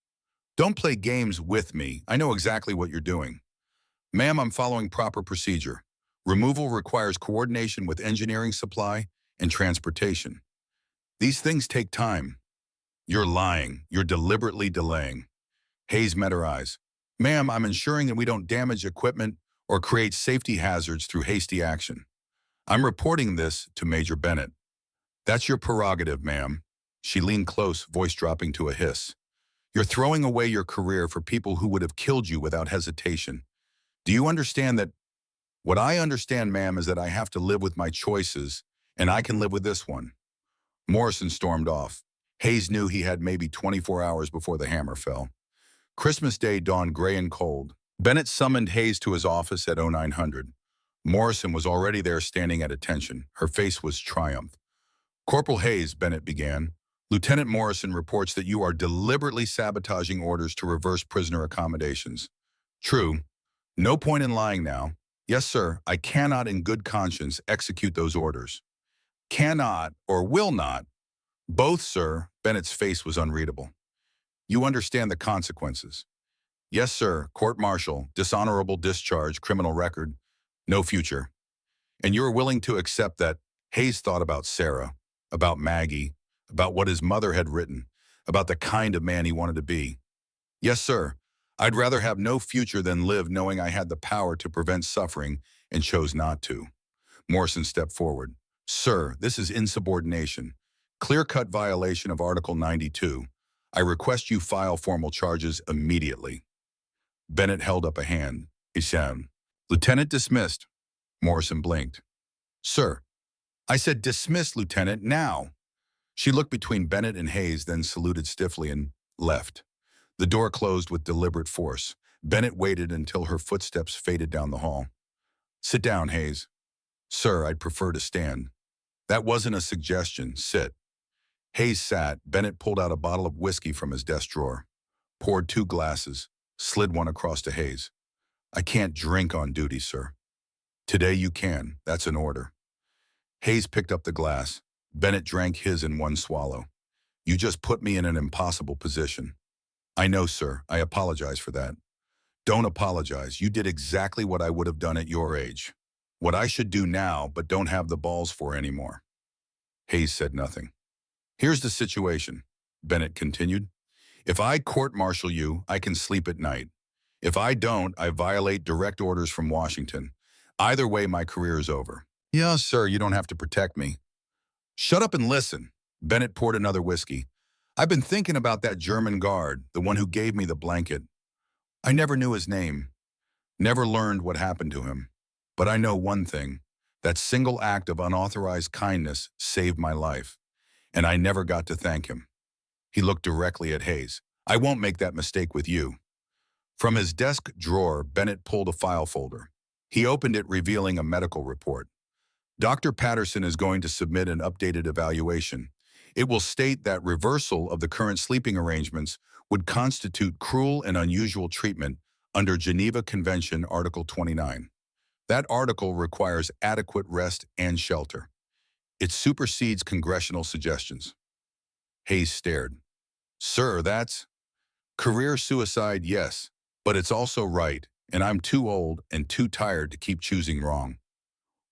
Don't play games with me. I know exactly what you're doing. Ma'am, I'm following proper procedure. Removal requires coordination with engineering supply and transportation. These things take time. You're lying. You're deliberately delaying. Hayes met her eyes. Ma'am, I'm ensuring that we don't damage equipment or create safety hazards through hasty action. I'm reporting this to Major Bennett. That's your prerogative, ma'am. She leaned close, voice dropping to a hiss. You're throwing away your career for people who would have killed you without hesitation. Do you understand that? What I understand, ma'am, is that I have to live with my choices, and I can live with this one. Morrison stormed off. Hayes knew he had maybe 24 hours before the hammer fell. Christmas Day dawned gray and cold. Bennett summoned Hayes to his office at 0900. Morrison was already there, standing at attention. Her face was triumph. Corporal Hayes, Bennett began, Lieutenant Morrison reports that you are deliberately sabotaging orders to reverse prisoner accommodations. True. No point in lying now. Yes, sir, I cannot in good conscience execute those orders. Cannot or will not. Both, sir. Bennett's face was unreadable. You understand the consequences. Yes, sir. Court-martial, dishonorable discharge, criminal record, no future. And you're willing to accept that Hayes thought about Sarah, about Maggie, about what his mother had written, about the kind of man he wanted to be. Yes, sir. I'd rather have no future than live knowing I had the power to prevent suffering and chose not to. Morrison stepped forward. Sir, this is insubordination. Clear-cut violation of Article 92. I request you file formal charges immediately. Bennett held up a hand. Isam. Lieutenant dismissed. Morrison blinked. Sir, I said dismiss, Lieutenant, now. She looked between Bennett and Hayes, then saluted stiffly and left. The door closed with deliberate force. Bennett waited until her footsteps faded down the hall. Sit down, Hayes. Sir, I'd prefer to stand. That wasn't a suggestion. Sit. Hayes sat. Bennett pulled out a bottle of whiskey from his desk drawer, poured 2 glasses, slid one across to Hayes. I can't drink on duty, sir. Today you can. That's an order. Hayes picked up the glass. Bennett drank his in one swallow. You just put me in an impossible position. I know, sir. I apologize for that. Don't apologize. You did exactly what I would have done at your age. What I should do now, but don't have the balls for anymore. Hayes said nothing. Here's the situation, Bennett continued. If I court-martial you, I can sleep at night. If I don't, I violate direct orders from Washington. Either way, my career is over. Yeah, sir, you don't have to protect me. Shut up and listen. Bennett poured another whiskey. I've been thinking about that German guard, the one who gave me the blanket. I never knew his name, never learned what happened to him. But I know one thing, that single act of unauthorized kindness saved my life, and I never got to thank him. He looked directly at Hayes. I won't make that mistake with you. From his desk drawer, Bennett pulled a file folder. He opened it, revealing a medical report. Dr. Patterson is going to submit an updated evaluation. It will state that reversal of the current sleeping arrangements would constitute cruel and unusual treatment under Geneva Convention Article 29. That article requires adequate rest and shelter. It supersedes congressional suggestions. Hayes stared. Sir, that's career suicide, yes, but it's also right, and I'm too old and too tired to keep choosing wrong.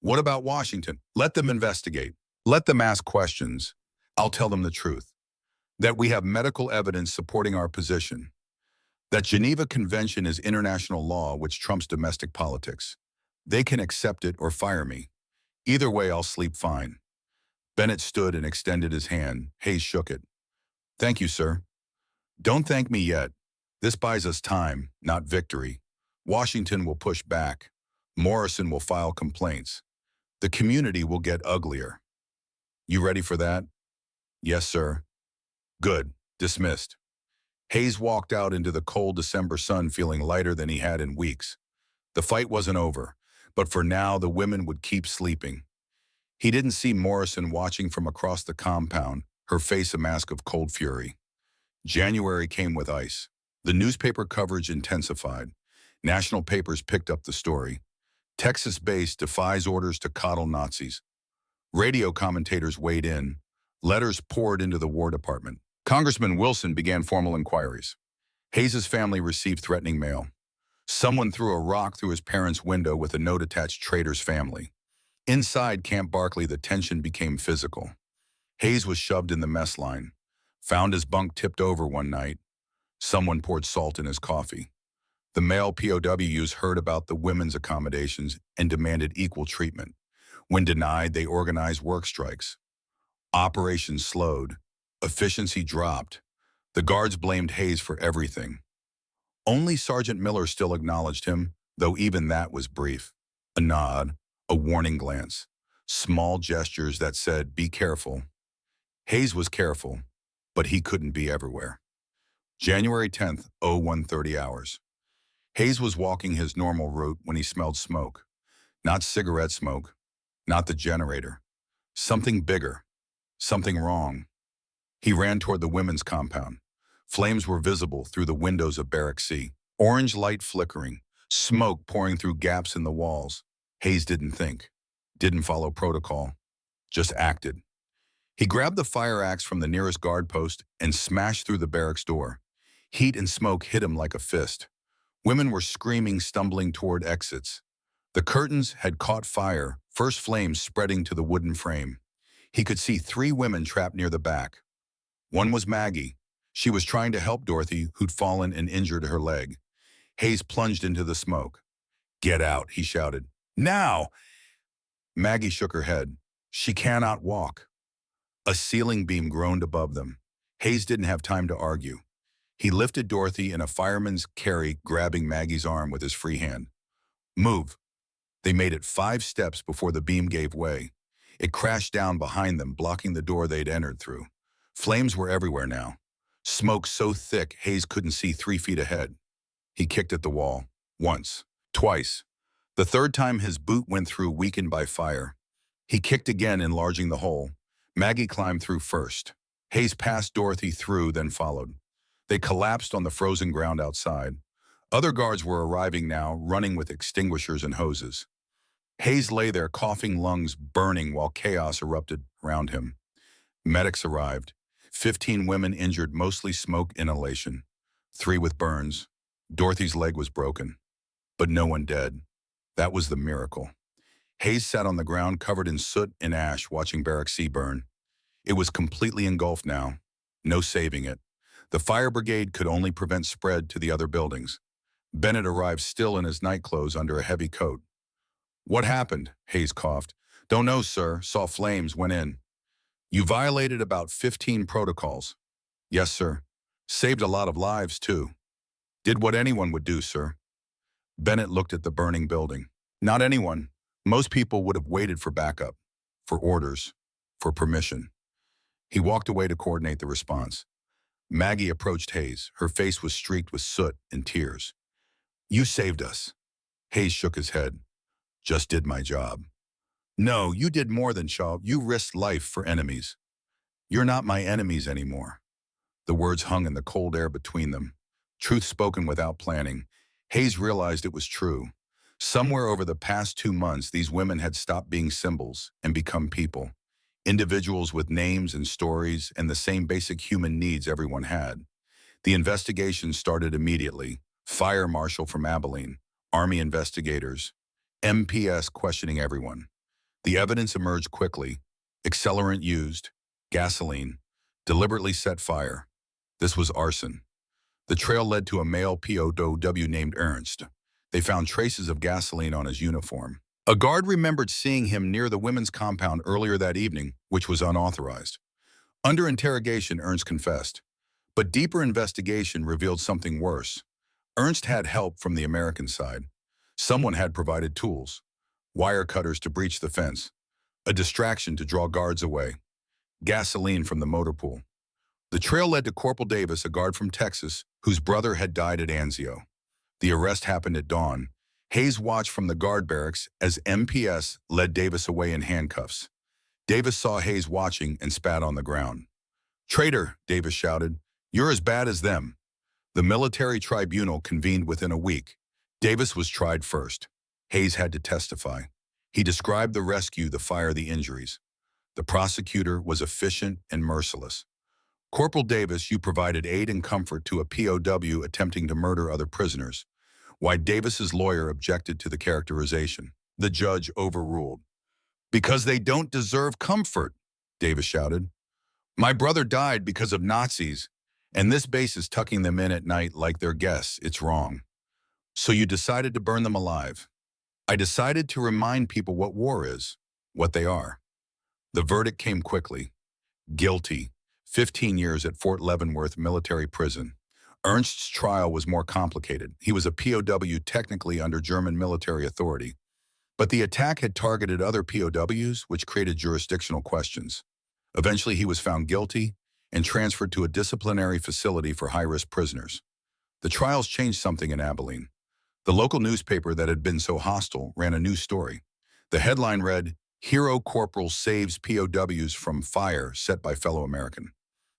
What about Washington? Let them investigate. Let them ask questions. I'll tell them the truth. That we have medical evidence supporting our position. That Geneva Convention is international law which trumps domestic politics. They can accept it or fire me. Either way, I'll sleep fine. Bennett stood and extended his hand. Hayes shook it. Thank you, sir. Don't thank me yet. This buys us time, not victory. Washington will push back. Morrison will file complaints. The community will get uglier. You ready for that? Yes, sir. Good. Dismissed. Hayes walked out into the cold December sun feeling lighter than he had in weeks. The fight wasn't over, but for now the women would keep sleeping. He didn't see Morrison watching from across the compound, her face a mask of cold fury. January came with ice. The newspaper coverage intensified. National papers picked up the story. Texas base defies orders to coddle Nazis. Radio commentators weighed in. Letters poured into the War Department. Congressman Wilson began formal inquiries. Hayes's family received threatening mail. Someone threw a rock through his parents' window with a note attached, Traitor's family. Inside Camp Barkley, the tension became physical. Hayes was shoved in the mess line. Found his bunk tipped over one night. Someone poured salt in his coffee. The male POWs heard about the women's accommodations and demanded equal treatment. When denied, they organized work strikes. Operations slowed. Efficiency dropped. The guards blamed Hayes for everything. Only Sergeant Miller still acknowledged him, though even that was brief. A nod, a warning glance, small gestures that said, be careful. Hayes was careful, but he couldn't be everywhere. January 10th, 01:30 hours. Hayes was walking his normal route when he smelled smoke. Not cigarette smoke, not the generator. Something bigger, something wrong. He ran toward the women's compound. Flames were visible through the windows of Barrack C. Orange light flickering, smoke pouring through gaps in the walls. Hayes didn't think, didn't follow protocol, just acted. He grabbed the fire axe from the nearest guard post and smashed through the barracks door. Heat and smoke hit him like a fist. Women were screaming, stumbling toward exits. The curtains had caught fire, first flames spreading to the wooden frame. He could see 3 women trapped near the back. One was Maggie. She was trying to help Dorothy, who'd fallen and injured her leg. Hayes plunged into the smoke. "Get out," he shouted. "Now!" Maggie shook her head. "She cannot walk." A ceiling beam groaned above them. Hayes didn't have time to argue. He lifted Dorothy in a fireman's carry, grabbing Maggie's arm with his free hand. "Move." They made it 5 steps before the beam gave way. It crashed down behind them, blocking the door they'd entered through. Flames were everywhere now. Smoke so thick, Hayes couldn't see 3 feet ahead. He kicked at the wall. Once. Twice. The third time his boot went through, weakened by fire. He kicked again, enlarging the hole. Maggie climbed through first. Hayes passed Dorothy through, then followed. They collapsed on the frozen ground outside. Other guards were arriving now, running with extinguishers and hoses. Hayes lay there, coughing, lungs burning, while chaos erupted around him. Medics arrived. 15 women injured, mostly smoke inhalation. 3 with burns. Dorothy's leg was broken, but no one dead. That was the miracle. Hayes sat on the ground, covered in soot and ash, watching Barrack C burn. It was completely engulfed now. No saving it. The fire brigade could only prevent spread to the other buildings. Bennett arrived still in his nightclothes under a heavy coat. "What happened?" Hayes coughed. "Don't know, sir. Saw flames, went in." "You violated about 15 protocols." "Yes, sir. Saved a lot of lives, too." "Did what anyone would do, sir." Bennett looked at the burning building. "Not anyone. Most people would have waited for backup, for orders, for permission." He walked away to coordinate the response. Maggie approached Hayes. Her face was streaked with soot and tears. "You saved us." Hayes shook his head. "Just did my job." "No, you did more than job. You risked life for enemies." "You're not my enemies anymore." The words hung in the cold air between them. Truth spoken without planning. Hayes realized it was true. Somewhere over the past 2 months, these women had stopped being symbols and become people. Individuals with names and stories and the same basic human needs everyone had. The investigation started immediately. Fire marshal from Abilene, Army investigators, MPS questioning everyone. The evidence emerged quickly. Accelerant used, gasoline, deliberately set fire. This was arson. The trail led to a male POW named Ernst. They found traces of gasoline on his uniform. A guard remembered seeing him near the women's compound earlier that evening, which was unauthorized. Under interrogation, Ernst confessed. But deeper investigation revealed something worse. Ernst had help from the American side. Someone had provided tools, wire cutters to breach the fence, a distraction to draw guards away, gasoline from the motor pool. The trail led to Corporal Davis, a guard from Texas, whose brother had died at Anzio. The arrest happened at dawn. Hayes watched from the guard barracks as MPS led Davis away in handcuffs. Davis saw Hayes watching and spat on the ground. "Traitor," Davis shouted. "You're as bad as them." The military tribunal convened within a week. Davis was tried first. Hayes had to testify. He described the rescue, the fire, the injuries. The prosecutor was efficient and merciless. "Corporal Davis, you provided aid and comfort to a POW attempting to murder other prisoners." Why Davis's lawyer objected to the characterization. The judge overruled. "Because they don't deserve comfort," Davis shouted. "My brother died because of Nazis, and this base is tucking them in at night like their guests. It's wrong. So you decided to burn them alive." "I decided to remind people what war is, what they are." The verdict came quickly. Guilty. 15 years at Fort Leavenworth Military Prison. Ernst's trial was more complicated. He was a POW technically under German military authority. But the attack had targeted other POWs, which created jurisdictional questions. Eventually, he was found guilty and transferred to a disciplinary facility for high-risk prisoners. The trials changed something in Abilene. The local newspaper that had been so hostile ran a new story. The headline read, "Hero Corporal Saves POWs from Fire Set by Fellow American."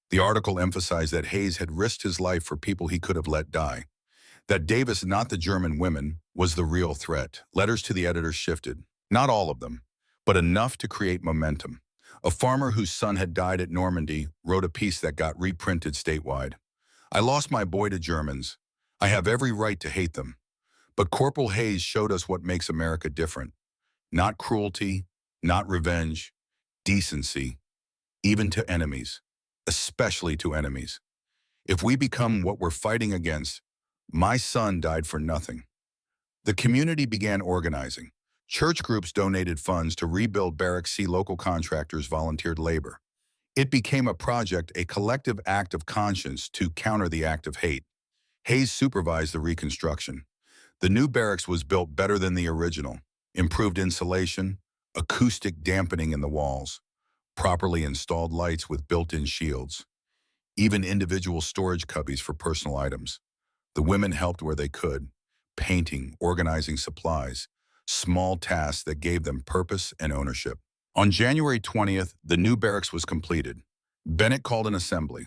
The article emphasized that Hayes had risked his life for people he could have let die. That Davis, not the German women, was the real threat. Letters to the editors shifted. Not all of them, but enough to create momentum. A farmer whose son had died at Normandy wrote a piece that got reprinted statewide. I lost my boy to Germans. I have every right to hate them. But Corporal Hayes showed us what makes America different. Not cruelty, not revenge, decency, even to enemies, especially to enemies. If we become what we're fighting against, my son died for nothing. The community began organizing. Church groups donated funds to rebuild barracks. See, local contractors volunteered labor. It became a project, a collective act of conscience to counter the act of hate. Hayes supervised the reconstruction. The new barracks was built better than the original. Improved insulation, acoustic dampening in the walls, properly installed lights with built-in shields, even individual storage cubbies for personal items. The women helped where they could, painting, organizing supplies, small tasks that gave them purpose and ownership. On January 20th, the new barracks was completed. Bennett called an assembly.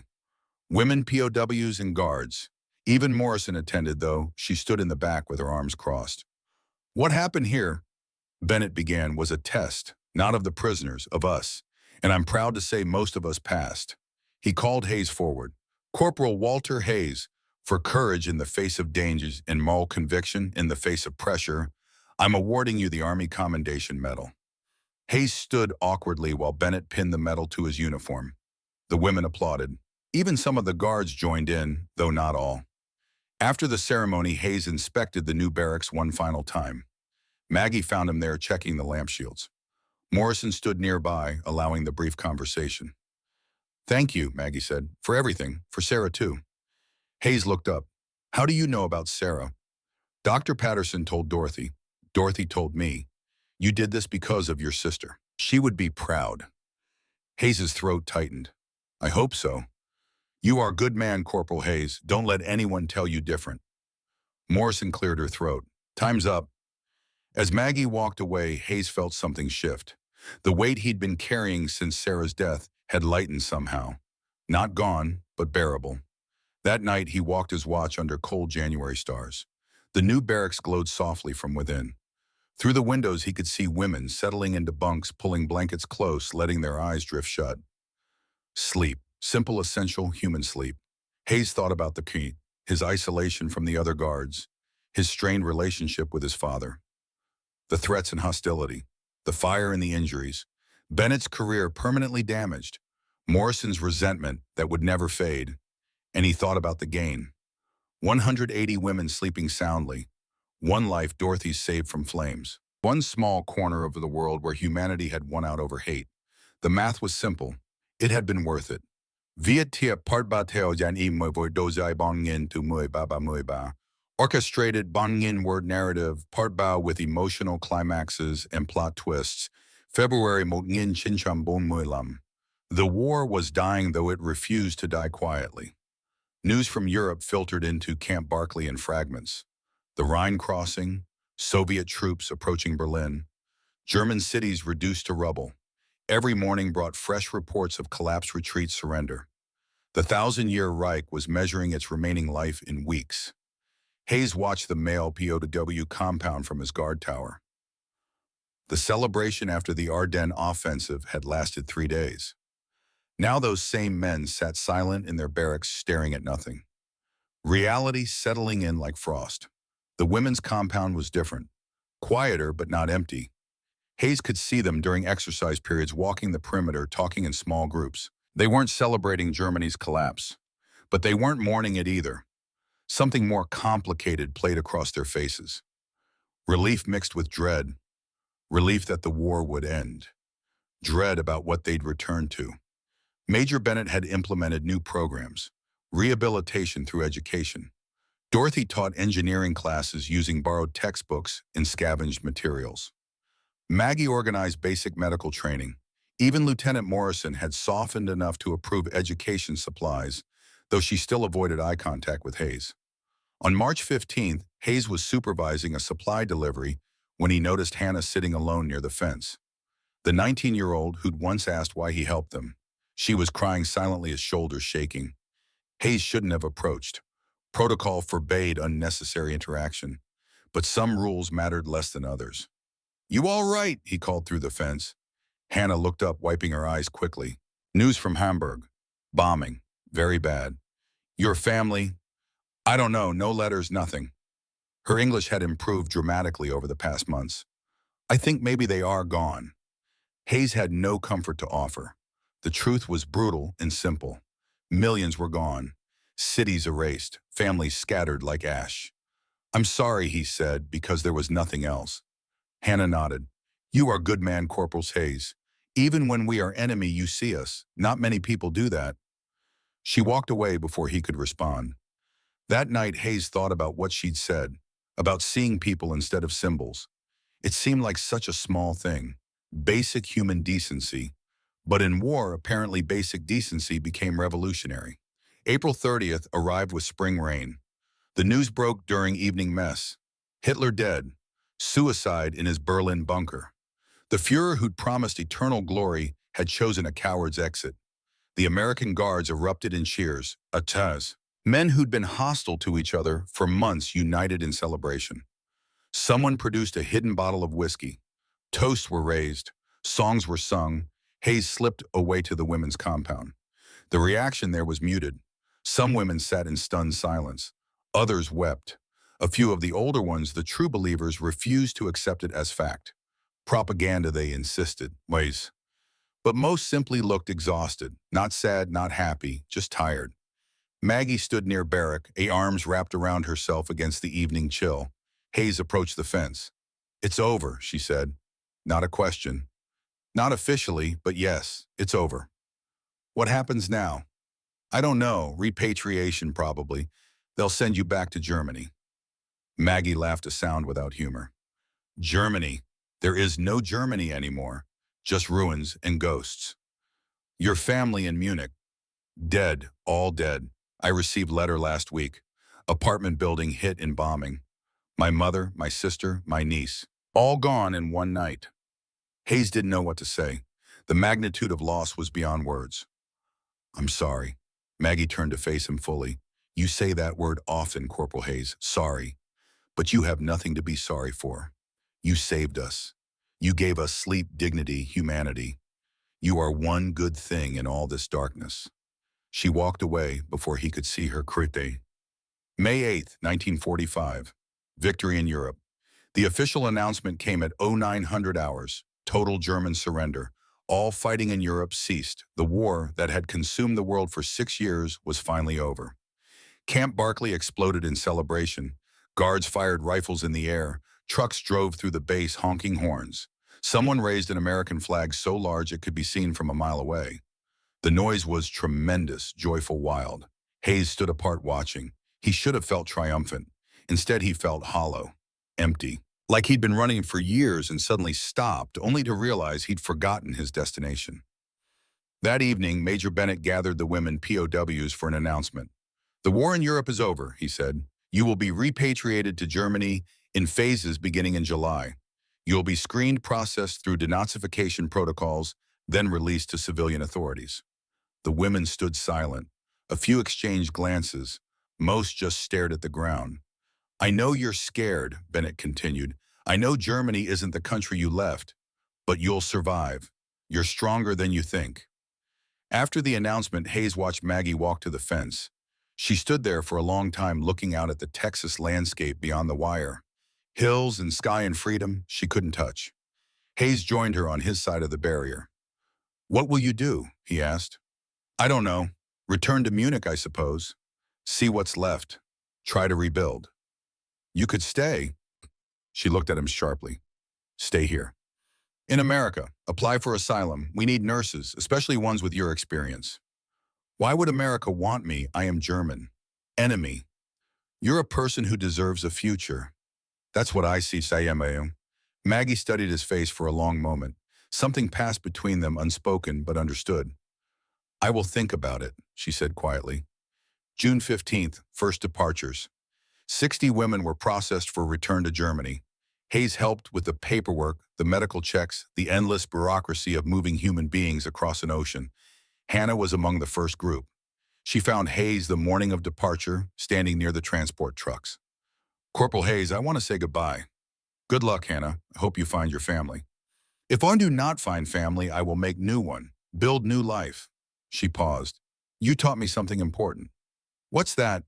Women POWs and guards. Even Morrison attended, though she stood in the back with her arms crossed. What happened here, Bennett began, was a test, not of the prisoners, of us, and I'm proud to say most of us passed. He called Hayes forward. Corporal Walter Hayes, for courage in the face of dangers and moral conviction in the face of pressure, I'm awarding you the Army Commendation Medal. Hayes stood awkwardly while Bennett pinned the medal to his uniform. The women applauded. Even some of the guards joined in, though not all. After the ceremony, Hayes inspected the new barracks one final time. Maggie found him there checking the lamp shields. Morrison stood nearby, allowing the brief conversation. Thank you, Maggie said, for everything, for Sarah too. Hayes looked up. How do you know about Sarah? Dr. Patterson told Dorothy. Dorothy told me. You did this because of your sister. She would be proud. Hayes's throat tightened. I hope so. You are a good man, Corporal Hayes. Don't let anyone tell you different. Morrison cleared her throat. Time's up. As Maggie walked away, Hayes felt something shift. The weight he'd been carrying since Sarah's death had lightened somehow. Not gone, but bearable. That night, he walked his watch under cold January stars. The new barracks glowed softly from within. Through the windows, he could see women settling into bunks, pulling blankets close, letting their eyes drift shut. Sleep. Simple, essential human sleep. Hayes thought about the key, his isolation from the other guards, his strained relationship with his father, the threats and hostility, the fire and the injuries, Bennett's career permanently damaged, Morrison's resentment that would never fade, and he thought about the gain. 180 women sleeping soundly, one life Dorothy saved from flames, one small corner of the world where humanity had won out over hate. The math was simple. It had been worth it. Via tia part ba teo jan I mo vo dozai bongin to mui ba ba mui ba. Orchestrated bongin word narrative, part ba with emotional climaxes and plot twists. February mo ngin chincham bon mui lam. The war was dying, though it refused to die quietly. News from Europe filtered into Camp Barclay in fragments. The Rhine crossing, Soviet troops approaching Berlin, German cities reduced to rubble. Every morning brought fresh reports of collapse, retreat, surrender. The 1,000-year Reich was measuring its remaining life in weeks. Hayes watched the male POW compound from his guard tower. The celebration after the Ardennes offensive had lasted 3 days. Now those same men sat silent in their barracks, staring at nothing. Reality settling in like frost. The women's compound was different. Quieter, but not empty. Hayes could see them during exercise periods walking the perimeter, talking in small groups. They weren't celebrating Germany's collapse, but they weren't mourning it either. Something more complicated played across their faces. Relief mixed with dread. Relief that the war would end. Dread about what they'd return to. Major Bennett had implemented new programs. Rehabilitation through education. Dorothy taught engineering classes using borrowed textbooks and scavenged materials. Maggie organized basic medical training. Even Lieutenant Morrison had softened enough to approve education supplies, though she still avoided eye contact with Hayes. On March 15th, Hayes was supervising a supply delivery when he noticed Hannah sitting alone near the fence. The 19-year-old who'd once asked why he helped them. She was crying silently, his shoulders shaking. Hayes shouldn't have approached. Protocol forbade unnecessary interaction, but some rules mattered less than others. You all right? He called through the fence. Hannah looked up, wiping her eyes quickly. News from Hamburg. Bombing. Very bad. Your family? I don't know, no letters, nothing. Her English had improved dramatically over the past months. I think maybe they are gone. Hayes had no comfort to offer. The truth was brutal and simple. Millions were gone. Cities erased. Families scattered like ash. I'm sorry, he said, because there was nothing else. Hannah nodded. You are good man, Corporal Hayes. Even when we are enemy, you see us. Not many people do that. She walked away before he could respond. That night, Hayes thought about what she'd said, about seeing people instead of symbols. It seemed like such a small thing, basic human decency. But in war, apparently basic decency became revolutionary. April 30th arrived with spring rain. The news broke during evening mess. Hitler dead. Suicide in his Berlin bunker. The Fuhrer who'd promised eternal glory had chosen a coward's exit. The American guards erupted in cheers, attacks. Men who'd been hostile to each other for months united in celebration. Someone produced a hidden bottle of whiskey. Toasts were raised. Songs were sung. Hayes slipped away to the women's compound. The reaction there was muted. Some women sat in stunned silence. Others wept. A few of the older ones, the true believers, refused to accept it as fact. Propaganda, they insisted, ways. But most simply looked exhausted, not sad, not happy, just tired. Maggie stood near Barrack, arms wrapped around herself against the evening chill. Hayes approached the fence. It's over, she said. Not a question. Not officially, but yes, it's over. What happens now? I don't know, repatriation probably. They'll send you back to Germany. Maggie laughed a sound without humor. Germany. There is no Germany anymore. Just ruins and ghosts. Your family in Munich. Dead, all dead. I received letter last week. Apartment building hit in bombing. My mother, my sister, my niece. All gone in one night. Hayes didn't know what to say. The magnitude of loss was beyond words. I'm sorry. Maggie turned to face him fully. You say that word often, Corporal Hayes. Sorry. But you have nothing to be sorry for. You saved us. You gave us sleep, dignity, humanity. You are one good thing in all this darkness. She walked away before he could see her crite. May 8th, 1945. Victory in Europe. The official announcement came at 0900 hours. Total German surrender. All fighting in Europe ceased. The war that had consumed the world for 6 years was finally over. Camp Barclay exploded in celebration. Guards fired rifles in the air. Trucks drove through the base honking horns. Someone raised an American flag so large it could be seen from a mile away. The noise was tremendous, joyful, wild. Hayes stood apart watching. He should have felt triumphant. Instead, he felt hollow, empty, like he'd been running for years and suddenly stopped, only to realize he'd forgotten his destination. That evening, Major Bennett gathered the women POWs for an announcement. The war in Europe is over, he said. You will be repatriated to Germany in phases beginning in July. You'll be screened, processed through denazification protocols, then released to civilian authorities. The women stood silent. A few exchanged glances. Most just stared at the ground. I know you're scared, Bennett continued. I know Germany isn't the country you left, but you'll survive. You're stronger than you think. After the announcement, Hayes watched Maggie walk to the fence. She stood there for a long time looking out at the Texas landscape beyond the wire. Hills and sky and freedom she couldn't touch. Hayes joined her on his side of the barrier. What will you do? He asked. I don't know. Return to Munich, I suppose. See what's left. Try to rebuild. You could stay. She looked at him sharply. Stay here. In America, apply for asylum. We need nurses, especially ones with your experience. Why would America want me? I am German. Enemy. You're a person who deserves a future. That's what I see, Sayemayu. Maggie studied his face for a long moment. Something passed between them, unspoken but understood. I will think about it, she said quietly. June 15th, first departures. 60 women were processed for return to Germany. Hayes helped with the paperwork, the medical checks, the endless bureaucracy of moving human beings across an ocean. Hannah was among the first group. She found Hayes the morning of departure, standing near the transport trucks. Corporal Hayes, I want to say goodbye. Good luck, Hannah. I hope you find your family. If I do not find family, I will make new one, build new life. She paused. You taught me something important. What's that?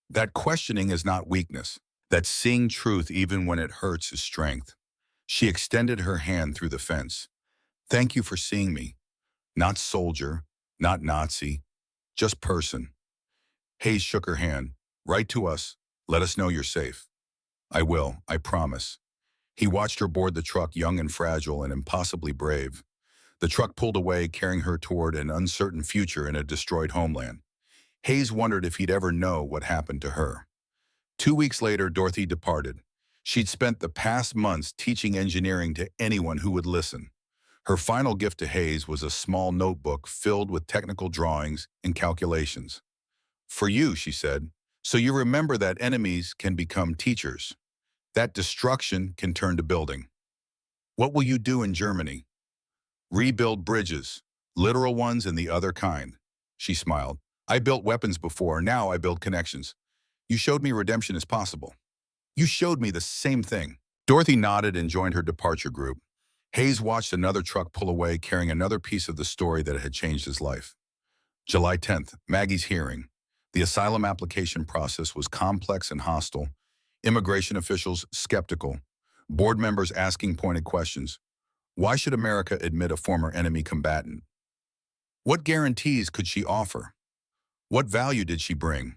That questioning is not weakness. That seeing truth even when it hurts is strength. She extended her hand through the fence. Thank you for seeing me. Not soldier, not Nazi, just person. Hayes shook her hand. Write to us. Let us know you're safe. I will, I promise. He watched her board the truck, young and fragile and impossibly brave. The truck pulled away, carrying her toward an uncertain future in a destroyed homeland. Hayes wondered if he'd ever know what happened to her. 2 weeks later, Dorothy departed. She'd spent the past months teaching engineering to anyone who would listen. Her final gift to Hayes was a small notebook filled with technical drawings and calculations. For you, she said, so you remember that enemies can become teachers. That destruction can turn to building. What will you do in Germany? Rebuild bridges, literal ones and the other kind. She smiled. I built weapons before, now I build connections. You showed me redemption is possible. You showed me the same thing. Dorothy nodded and joined her departure group. Hayes watched another truck pull away, carrying another piece of the story that had changed his life. July 10th, Maggie's hearing. The asylum application process was complex and hostile. Immigration officials skeptical. Board members asking pointed questions. Why should America admit a former enemy combatant? What guarantees could she offer? What value did she bring?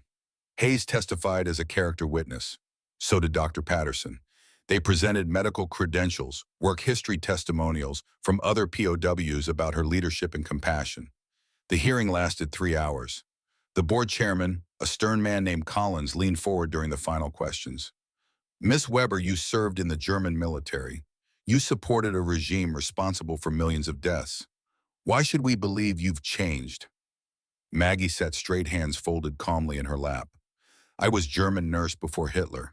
Hayes testified as a character witness. So did Dr. Patterson. They presented medical credentials, work history testimonials from other POWs about her leadership and compassion. The hearing lasted 3 hours. The board chairman, a stern man named Collins, leaned forward during the final questions. Miss Weber, you served in the German military. You supported a regime responsible for millions of deaths. Why should we believe you've changed? Maggie sat straight, hands folded calmly in her lap. I was German nurse before Hitler.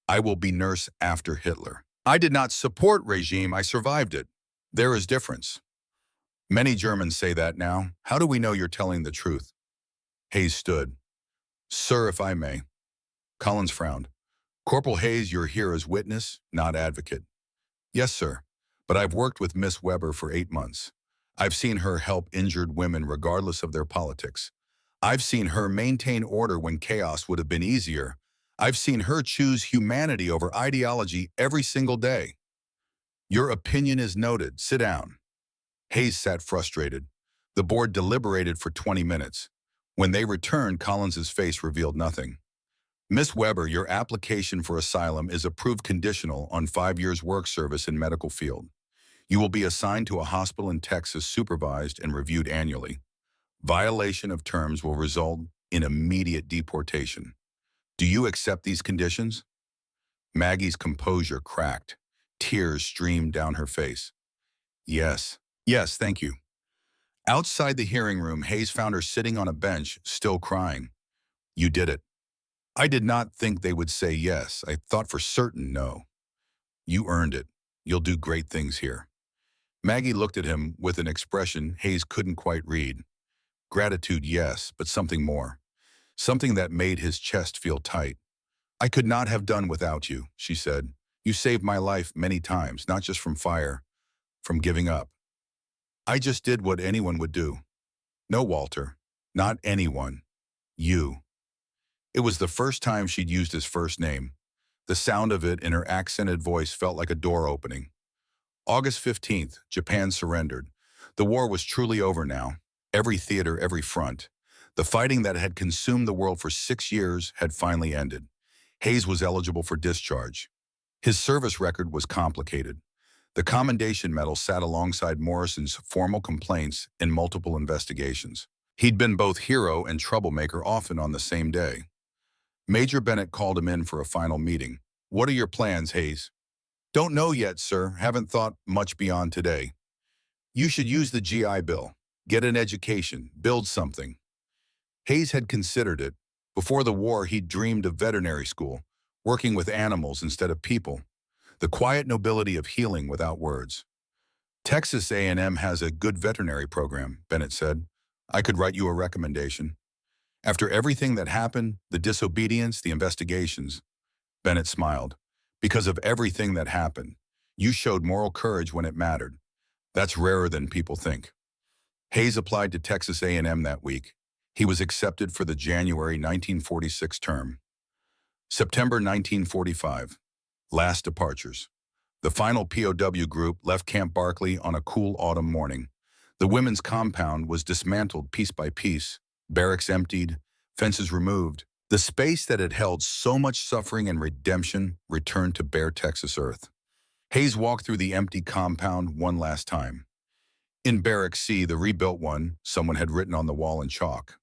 I will be nurse after Hitler. I did not support regime, I survived it. There is difference. Many Germans say that now. How do we know you're telling the truth? Hayes stood. Sir, if I may. Collins frowned. Corporal Hayes, you're here as witness, not advocate. Yes, sir, but I've worked with Miss Weber for 8 months. I've seen her help injured women regardless of their politics. I've seen her maintain order when chaos would have been easier. I've seen her choose humanity over ideology every single day. Your opinion is noted. Sit down. Hayes sat frustrated. The board deliberated for 20 minutes. When they returned, Collins's face revealed nothing. Miss Weber, your application for asylum is approved conditional on 5 years work service in medical field. You will be assigned to a hospital in Texas, supervised and reviewed annually. Violation of terms will result in immediate deportation. Do you accept these conditions? Maggie's composure cracked. Tears streamed down her face. Yes. Yes, thank you. Outside the hearing room, Hayes found her sitting on a bench, still crying. You did it. I did not think they would say yes. I thought for certain no. You earned it. You'll do great things here. Maggie looked at him with an expression Hayes couldn't quite read. Gratitude, yes, but something more. Something that made his chest feel tight. I could not have done without you, she said. You saved my life many times, not just from fire, from giving up. I just did what anyone would do. No, Walter, not anyone. You. It was the first time she'd used his first name. The sound of it in her accented voice felt like a door opening. August 15th, Japan surrendered. The war was truly over now. Every theater, every front. The fighting that had consumed the world for 6 years had finally ended. Hayes was eligible for discharge. His service record was complicated. The Commendation Medal sat alongside Morrison's formal complaints and multiple investigations. He'd been both hero and troublemaker, often on the same day. Major Bennett called him in for a final meeting. What are your plans, Hayes? Don't know yet, sir. Haven't thought much beyond today. You should use the GI Bill. Get an education. Build something. Hayes had considered it. Before the war, he'd dreamed of veterinary school, working with animals instead of people. The quiet nobility of healing without words. Texas A&M has a good veterinary program, Bennett said. I could write you a recommendation. After everything that happened, the disobedience, the investigations, Bennett smiled. Because of everything that happened, you showed moral courage when it mattered. That's rarer than people think. Hayes applied to Texas A&M that week. He was accepted for the January 1946 term. September 1945. Last departures. The final POW group left Camp Barkley on a cool autumn morning. The women's compound was dismantled piece by piece, barracks emptied, fences removed. The space that had held so much suffering and redemption returned to bare Texas earth. Hayes walked through the empty compound one last time. In Barrack C, the rebuilt one, someone had written on the wall in chalk.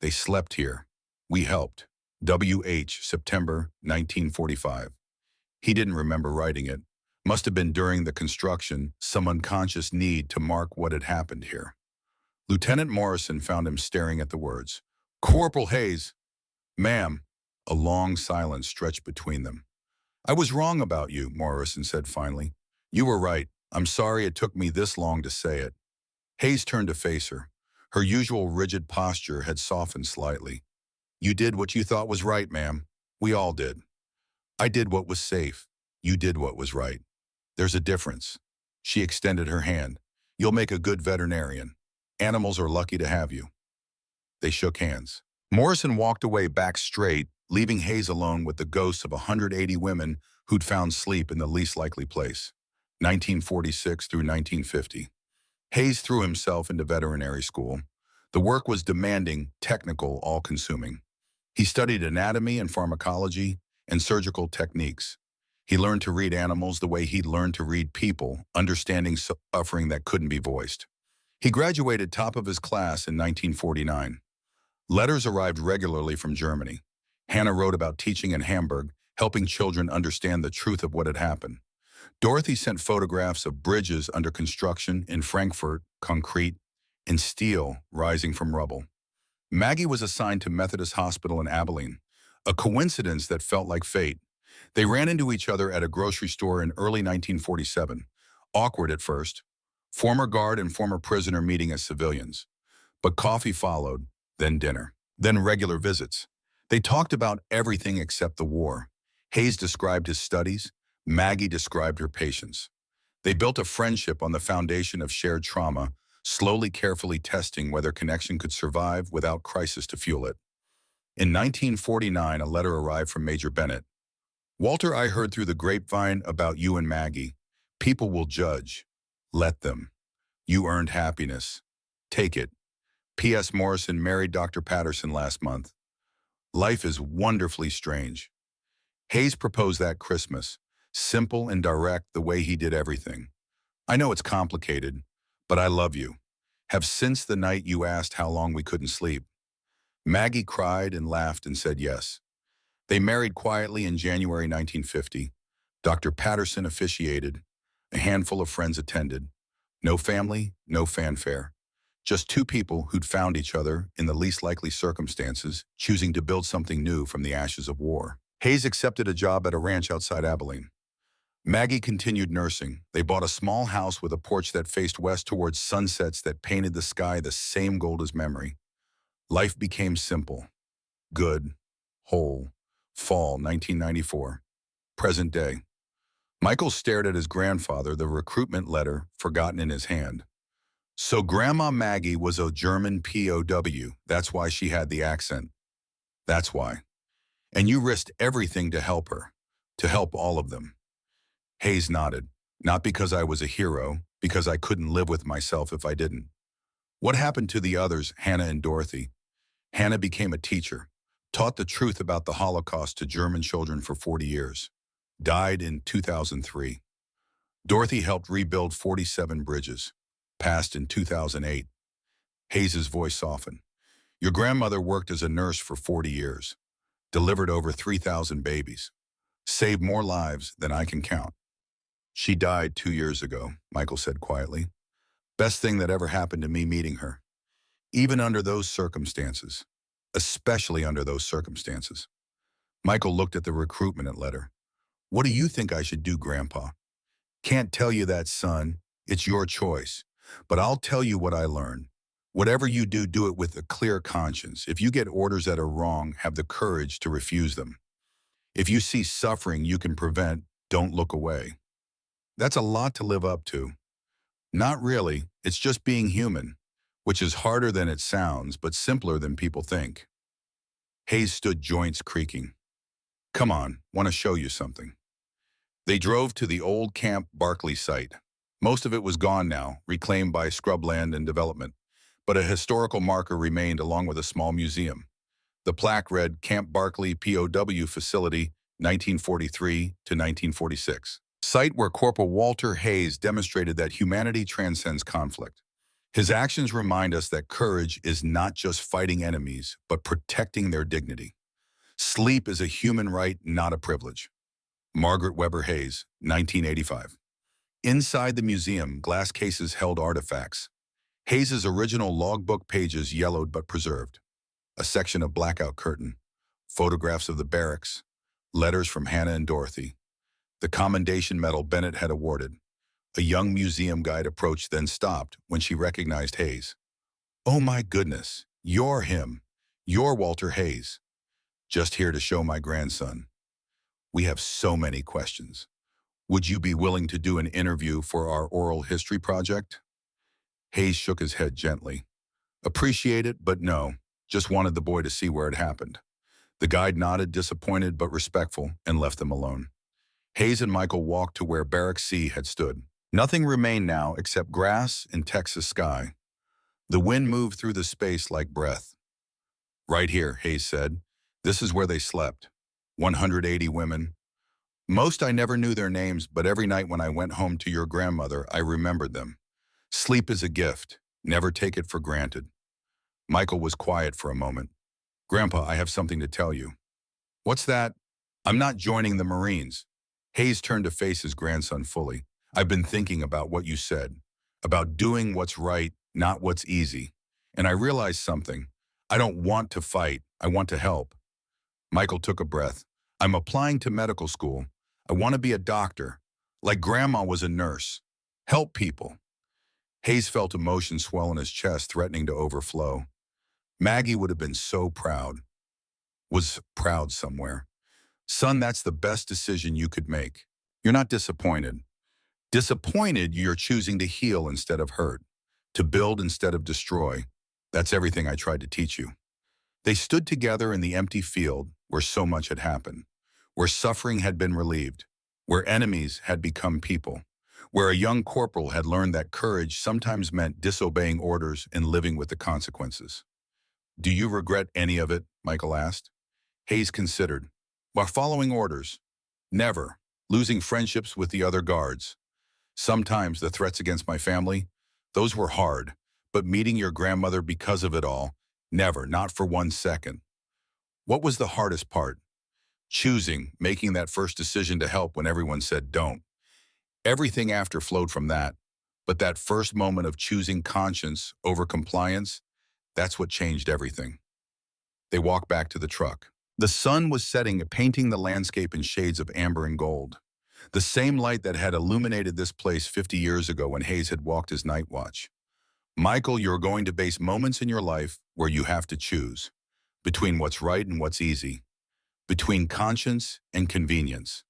They slept here. We helped. W.H. September 1945. He didn't remember writing it. Must have been during the construction, some unconscious need to mark what had happened here. Lieutenant Morrison found him staring at the words. Corporal Hayes. Ma'am. A long silence stretched between them. I was wrong about you, Morrison said finally. You were right. I'm sorry it took me this long to say it. Hayes turned to face her. Her usual rigid posture had softened slightly. You did what you thought was right, ma'am. We all did. I did what was safe. You did what was right. There's a difference. She extended her hand. You'll make a good veterinarian. Animals are lucky to have you. They shook hands. Morrison walked away back straight, leaving Hayes alone with the ghosts of 180 women who'd found sleep in the least likely place. 1946 through 1950. Hayes threw himself into veterinary school. The work was demanding, technical, all-consuming. He studied anatomy and pharmacology and surgical techniques. He learned to read animals the way he'd learned to read people, understanding suffering that couldn't be voiced. He graduated top of his class in 1949. Letters arrived regularly from Germany. Hannah wrote about teaching in Hamburg, helping children understand the truth of what had happened. Dorothy sent photographs of bridges under construction in Frankfurt, concrete, and steel rising from rubble. Maggie was assigned to Methodist Hospital in Abilene, a coincidence that felt like fate. They ran into each other at a grocery store in early 1947. Awkward at first. Former guard and former prisoner meeting as civilians. But coffee followed, then dinner, then regular visits. They talked about everything except the war. Hayes described his studies. Maggie described her patience. They built a friendship on the foundation of shared trauma, slowly, carefully testing whether connection could survive without crisis to fuel it. In 1949, a letter arrived from Major Bennett. Walter, I heard through the grapevine about you and Maggie. People will judge. Let them. You earned happiness. Take it. P.S. Morrison married Dr. Patterson last month. Life is wonderfully strange. Hayes proposed that Christmas, simple and direct the way he did everything. I know it's complicated, but I love you. Have since the night you asked how long we couldn't sleep. Maggie cried and laughed and said yes. They married quietly in January 1950. Dr. Patterson officiated. A handful of friends attended. No family, no fanfare. Just two people who'd found each other in the least likely circumstances, choosing to build something new from the ashes of war. Hayes accepted a job at a ranch outside Abilene. Maggie continued nursing. They bought a small house with a porch that faced west towards sunsets that painted the sky the same gold as memory. Life became simple. Good. Whole. Fall 1994. Present day. Michael stared at his grandfather, the recruitment letter forgotten in his hand. So Grandma Maggie was a German POW. That's why she had the accent. That's why. And you risked everything to help her. To help all of them. Hayes nodded. Not because I was a hero, because I couldn't live with myself if I didn't. What happened to the others, Hannah and Dorothy? Hannah became a teacher, taught the truth about the Holocaust to German children for 40 years. Died in 2003. Dorothy helped rebuild 47 bridges. Passed in 2008. Hayes's voice softened. Your grandmother worked as a nurse for 40 years. Delivered over 3,000 babies. Saved more lives than I can count. She died 2 years ago, Michael said quietly. Best thing that ever happened to me meeting her. Even under those circumstances. Especially under those circumstances. Michael looked at the recruitment letter. What do you think I should do, Grandpa? Can't tell you that, son. It's your choice. But I'll tell you what I learned. Whatever you do, do it with a clear conscience. If you get orders that are wrong, have the courage to refuse them. If you see suffering you can prevent, don't look away. That's a lot to live up to. Not really. It's just being human. which is harder than it sounds but simpler than people think. Hayes stood, joints creaking. Come on, want to show you something. They drove to the old Camp Barkley site. Most of it was gone now, reclaimed by scrubland and development, but a historical marker remained along with a small museum. The plaque read Camp Barkley POW Facility 1943 to 1946. Site where Corporal Walter Hayes demonstrated that humanity transcends conflict. His actions remind us that courage is not just fighting enemies, but protecting their dignity. Sleep is a human right, not a privilege. Margaret Weber Hayes, 1985. Inside the museum, glass cases held artifacts. Hayes's original logbook pages yellowed but preserved. A section of blackout curtain, photographs of the barracks, letters from Hannah and Dorothy, the commendation medal Bennett had awarded. A young museum guide approached, then stopped when she recognized Hayes. Oh my goodness, you're him. You're Walter Hayes. Just here to show my grandson. We have so many questions. Would you be willing to do an interview for our oral history project? Hayes shook his head gently. Appreciate it, but no. Just wanted the boy to see where it happened. The guide nodded, disappointed but respectful, and left them alone. Hayes and Michael walked to where Barrack C had stood. Nothing remained now except grass and Texas sky. The wind moved through the space like breath. Right here, Hayes said. This is where they slept. 180 women. Most I never knew their names, but every night when I went home to your grandmother, I remembered them. Sleep is a gift. Never take it for granted. Michael was quiet for a moment. Grandpa, I have something to tell you. What's that? I'm not joining the Marines. Hayes turned to face his grandson fully. I've been thinking about what you said, about doing what's right, not what's easy. And I realized something. I don't want to fight. I want to help. Michael took a breath. I'm applying to medical school. I want to be a doctor, like Grandma was a nurse. Help people. Hayes felt emotion swell in his chest, threatening to overflow. Maggie would have been so proud. Was proud somewhere. Son, that's the best decision you could make. You're not disappointed. Disappointed you're choosing to heal instead of hurt, to build instead of destroy. That's everything I tried to teach you. They stood together in the empty field where so much had happened, where suffering had been relieved, where enemies had become people, where a young corporal had learned that courage sometimes meant disobeying orders and living with the consequences. Do you regret any of it? Michael asked. Hayes considered. While following orders, never. Losing friendships with the other guards. Sometimes the threats against my family, those were hard, but meeting your grandmother because of it all, never, not for 1 second. What was the hardest part? Choosing, making that first decision to help when everyone said don't. Everything after flowed from that, but that first moment of choosing conscience over compliance, that's what changed everything. They walked back to the truck. The sun was setting, painting the landscape in shades of amber and gold. The same light that had illuminated this place 50 years ago when Hayes had walked his night watch. Michael, you're going to face moments in your life where you have to choose between what's right and what's easy, between conscience and convenience.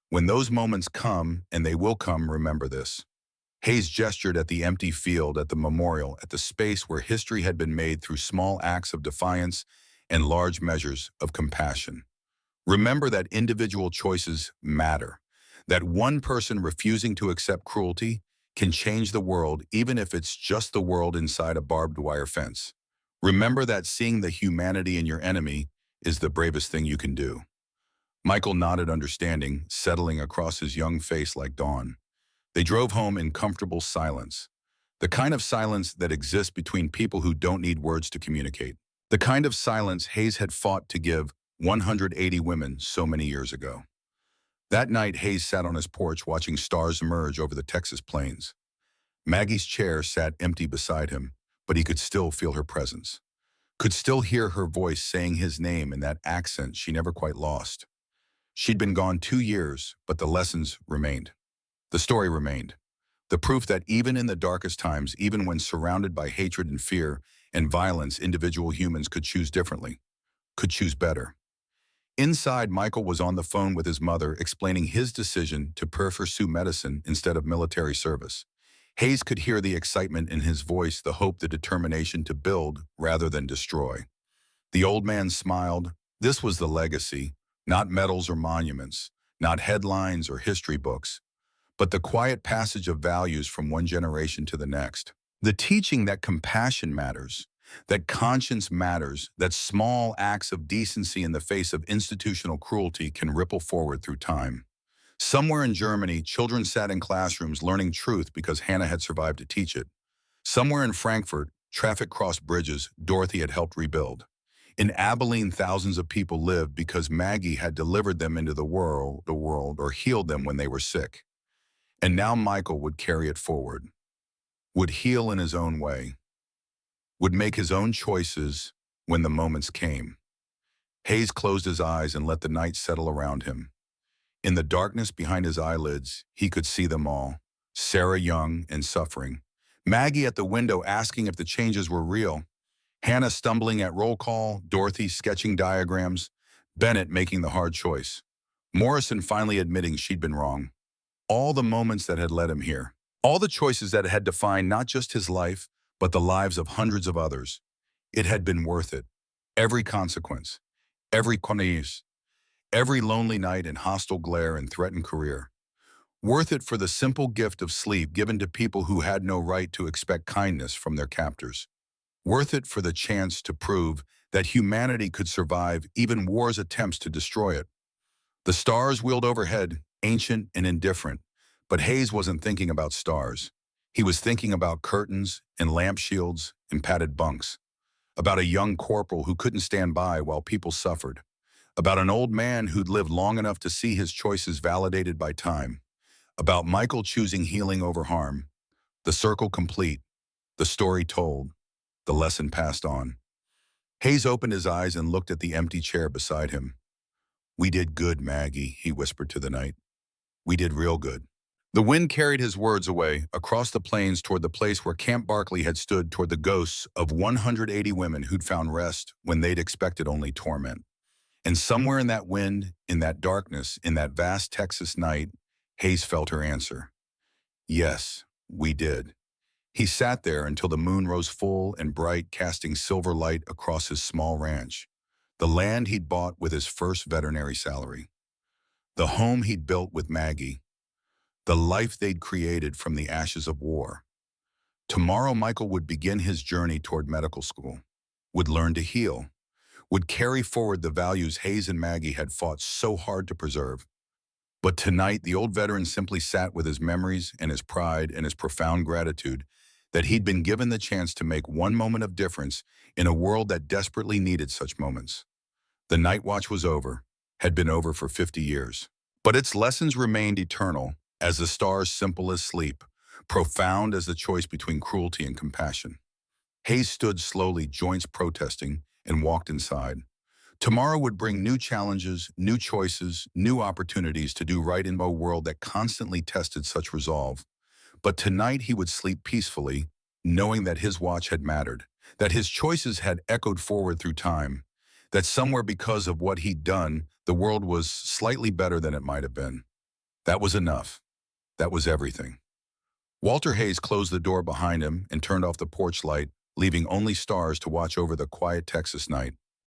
When those moments come, and they will come, remember this. Hayes gestured at the empty field, at the memorial, at the space where history had been made through small acts of defiance and large measures of compassion. Remember that individual choices matter, that one person refusing to accept cruelty can change the world, even if it's just the world inside a barbed wire fence. Remember that seeing the humanity in your enemy is the bravest thing you can do. Michael nodded, understanding, settling across his young face like dawn. They drove home in comfortable silence, the kind of silence that exists between people who don't need words to communicate, the kind of silence Hayes had fought to give 180 women so many years ago. That night, Hayes sat on his porch watching stars emerge over the Texas plains. Maggie's chair sat empty beside him, but he could still feel her presence, could still hear her voice saying his name in that accent she never quite lost. She'd been gone 2 years, but the lessons remained. The story remained. The proof that even in the darkest times, even when surrounded by hatred and fear and violence, individual humans could choose differently, could choose better. Inside, Michael was on the phone with his mother, explaining his decision to pursue medicine instead of military service. Hayes could hear the excitement in his voice, the hope, the determination to build rather than destroy. The old man smiled. This was the legacy, not medals or monuments, not headlines or history books, but the quiet passage of values from one generation to the next. The teaching that compassion matters, that conscience matters, that small acts of decency in the face of institutional cruelty can ripple forward through time. Somewhere in Germany, children sat in classrooms learning truth because Hannah had survived to teach it. Somewhere in Frankfurt, traffic crossed bridges Dorothy had helped rebuild. In Abilene, thousands of people lived because Maggie had delivered them into the world, or healed them when they were sick. And now Michael would carry it forward, would heal in his own way, would make his own choices when the moments came. Hayes closed his eyes and let the night settle around him. In the darkness behind his eyelids, he could see them all. Sarah young and suffering. Maggie at the window asking if the changes were real. Hannah stumbling at roll call, Dorothy sketching diagrams, Bennett making the hard choice. Morrison finally admitting she'd been wrong. All the moments that had led him here. All the choices that had defined not just his life, but the lives of hundreds of others. It had been worth it. Every consequence. Every connaisse. Every lonely night and hostile glare and threatened career. Worth it for the simple gift of sleep given to people who had no right to expect kindness from their captors. Worth it for the chance to prove that humanity could survive even war's attempts to destroy it. The stars wheeled overhead, ancient and indifferent, but Hayes wasn't thinking about stars. He was thinking about curtains and lamp shields and padded bunks, about a young corporal who couldn't stand by while people suffered, about an old man who'd lived long enough to see his choices validated by time, about Michael choosing healing over harm. The circle complete, the story told, the lesson passed on. Hayes opened his eyes and looked at the empty chair beside him. "We did good, Maggie," he whispered to the night. "We did real good." The wind carried his words away, across the plains toward the place where Camp Barkley had stood, toward the ghosts of 180 women who'd found rest when they'd expected only torment. And somewhere in that wind, in that darkness, in that vast Texas night, Hayes felt her answer. Yes, we did. He sat there until the moon rose full and bright, casting silver light across his small ranch, the land he'd bought with his first veterinary salary, the home he'd built with Maggie, the life they'd created from the ashes of war. Tomorrow, Michael would begin his journey toward medical school, would learn to heal, would carry forward the values Hayes and Maggie had fought so hard to preserve. But tonight, the old veteran simply sat with his memories and his pride and his profound gratitude that he'd been given the chance to make one moment of difference in a world that desperately needed such moments. The night watch was over, had been over for 50 years. But its lessons remained eternal, as the stars simple as sleep, profound as the choice between cruelty and compassion. Hayes stood slowly, joints protesting, and walked inside. Tomorrow would bring new challenges, new choices, new opportunities to do right in a world that constantly tested such resolve. But tonight he would sleep peacefully, knowing that his watch had mattered, that his choices had echoed forward through time, that somewhere because of what he'd done, the world was slightly better than it might have been. That was enough. That was everything. Walter Hayes closed the door behind him and turned off the porch light, leaving only stars to watch over the quiet Texas night.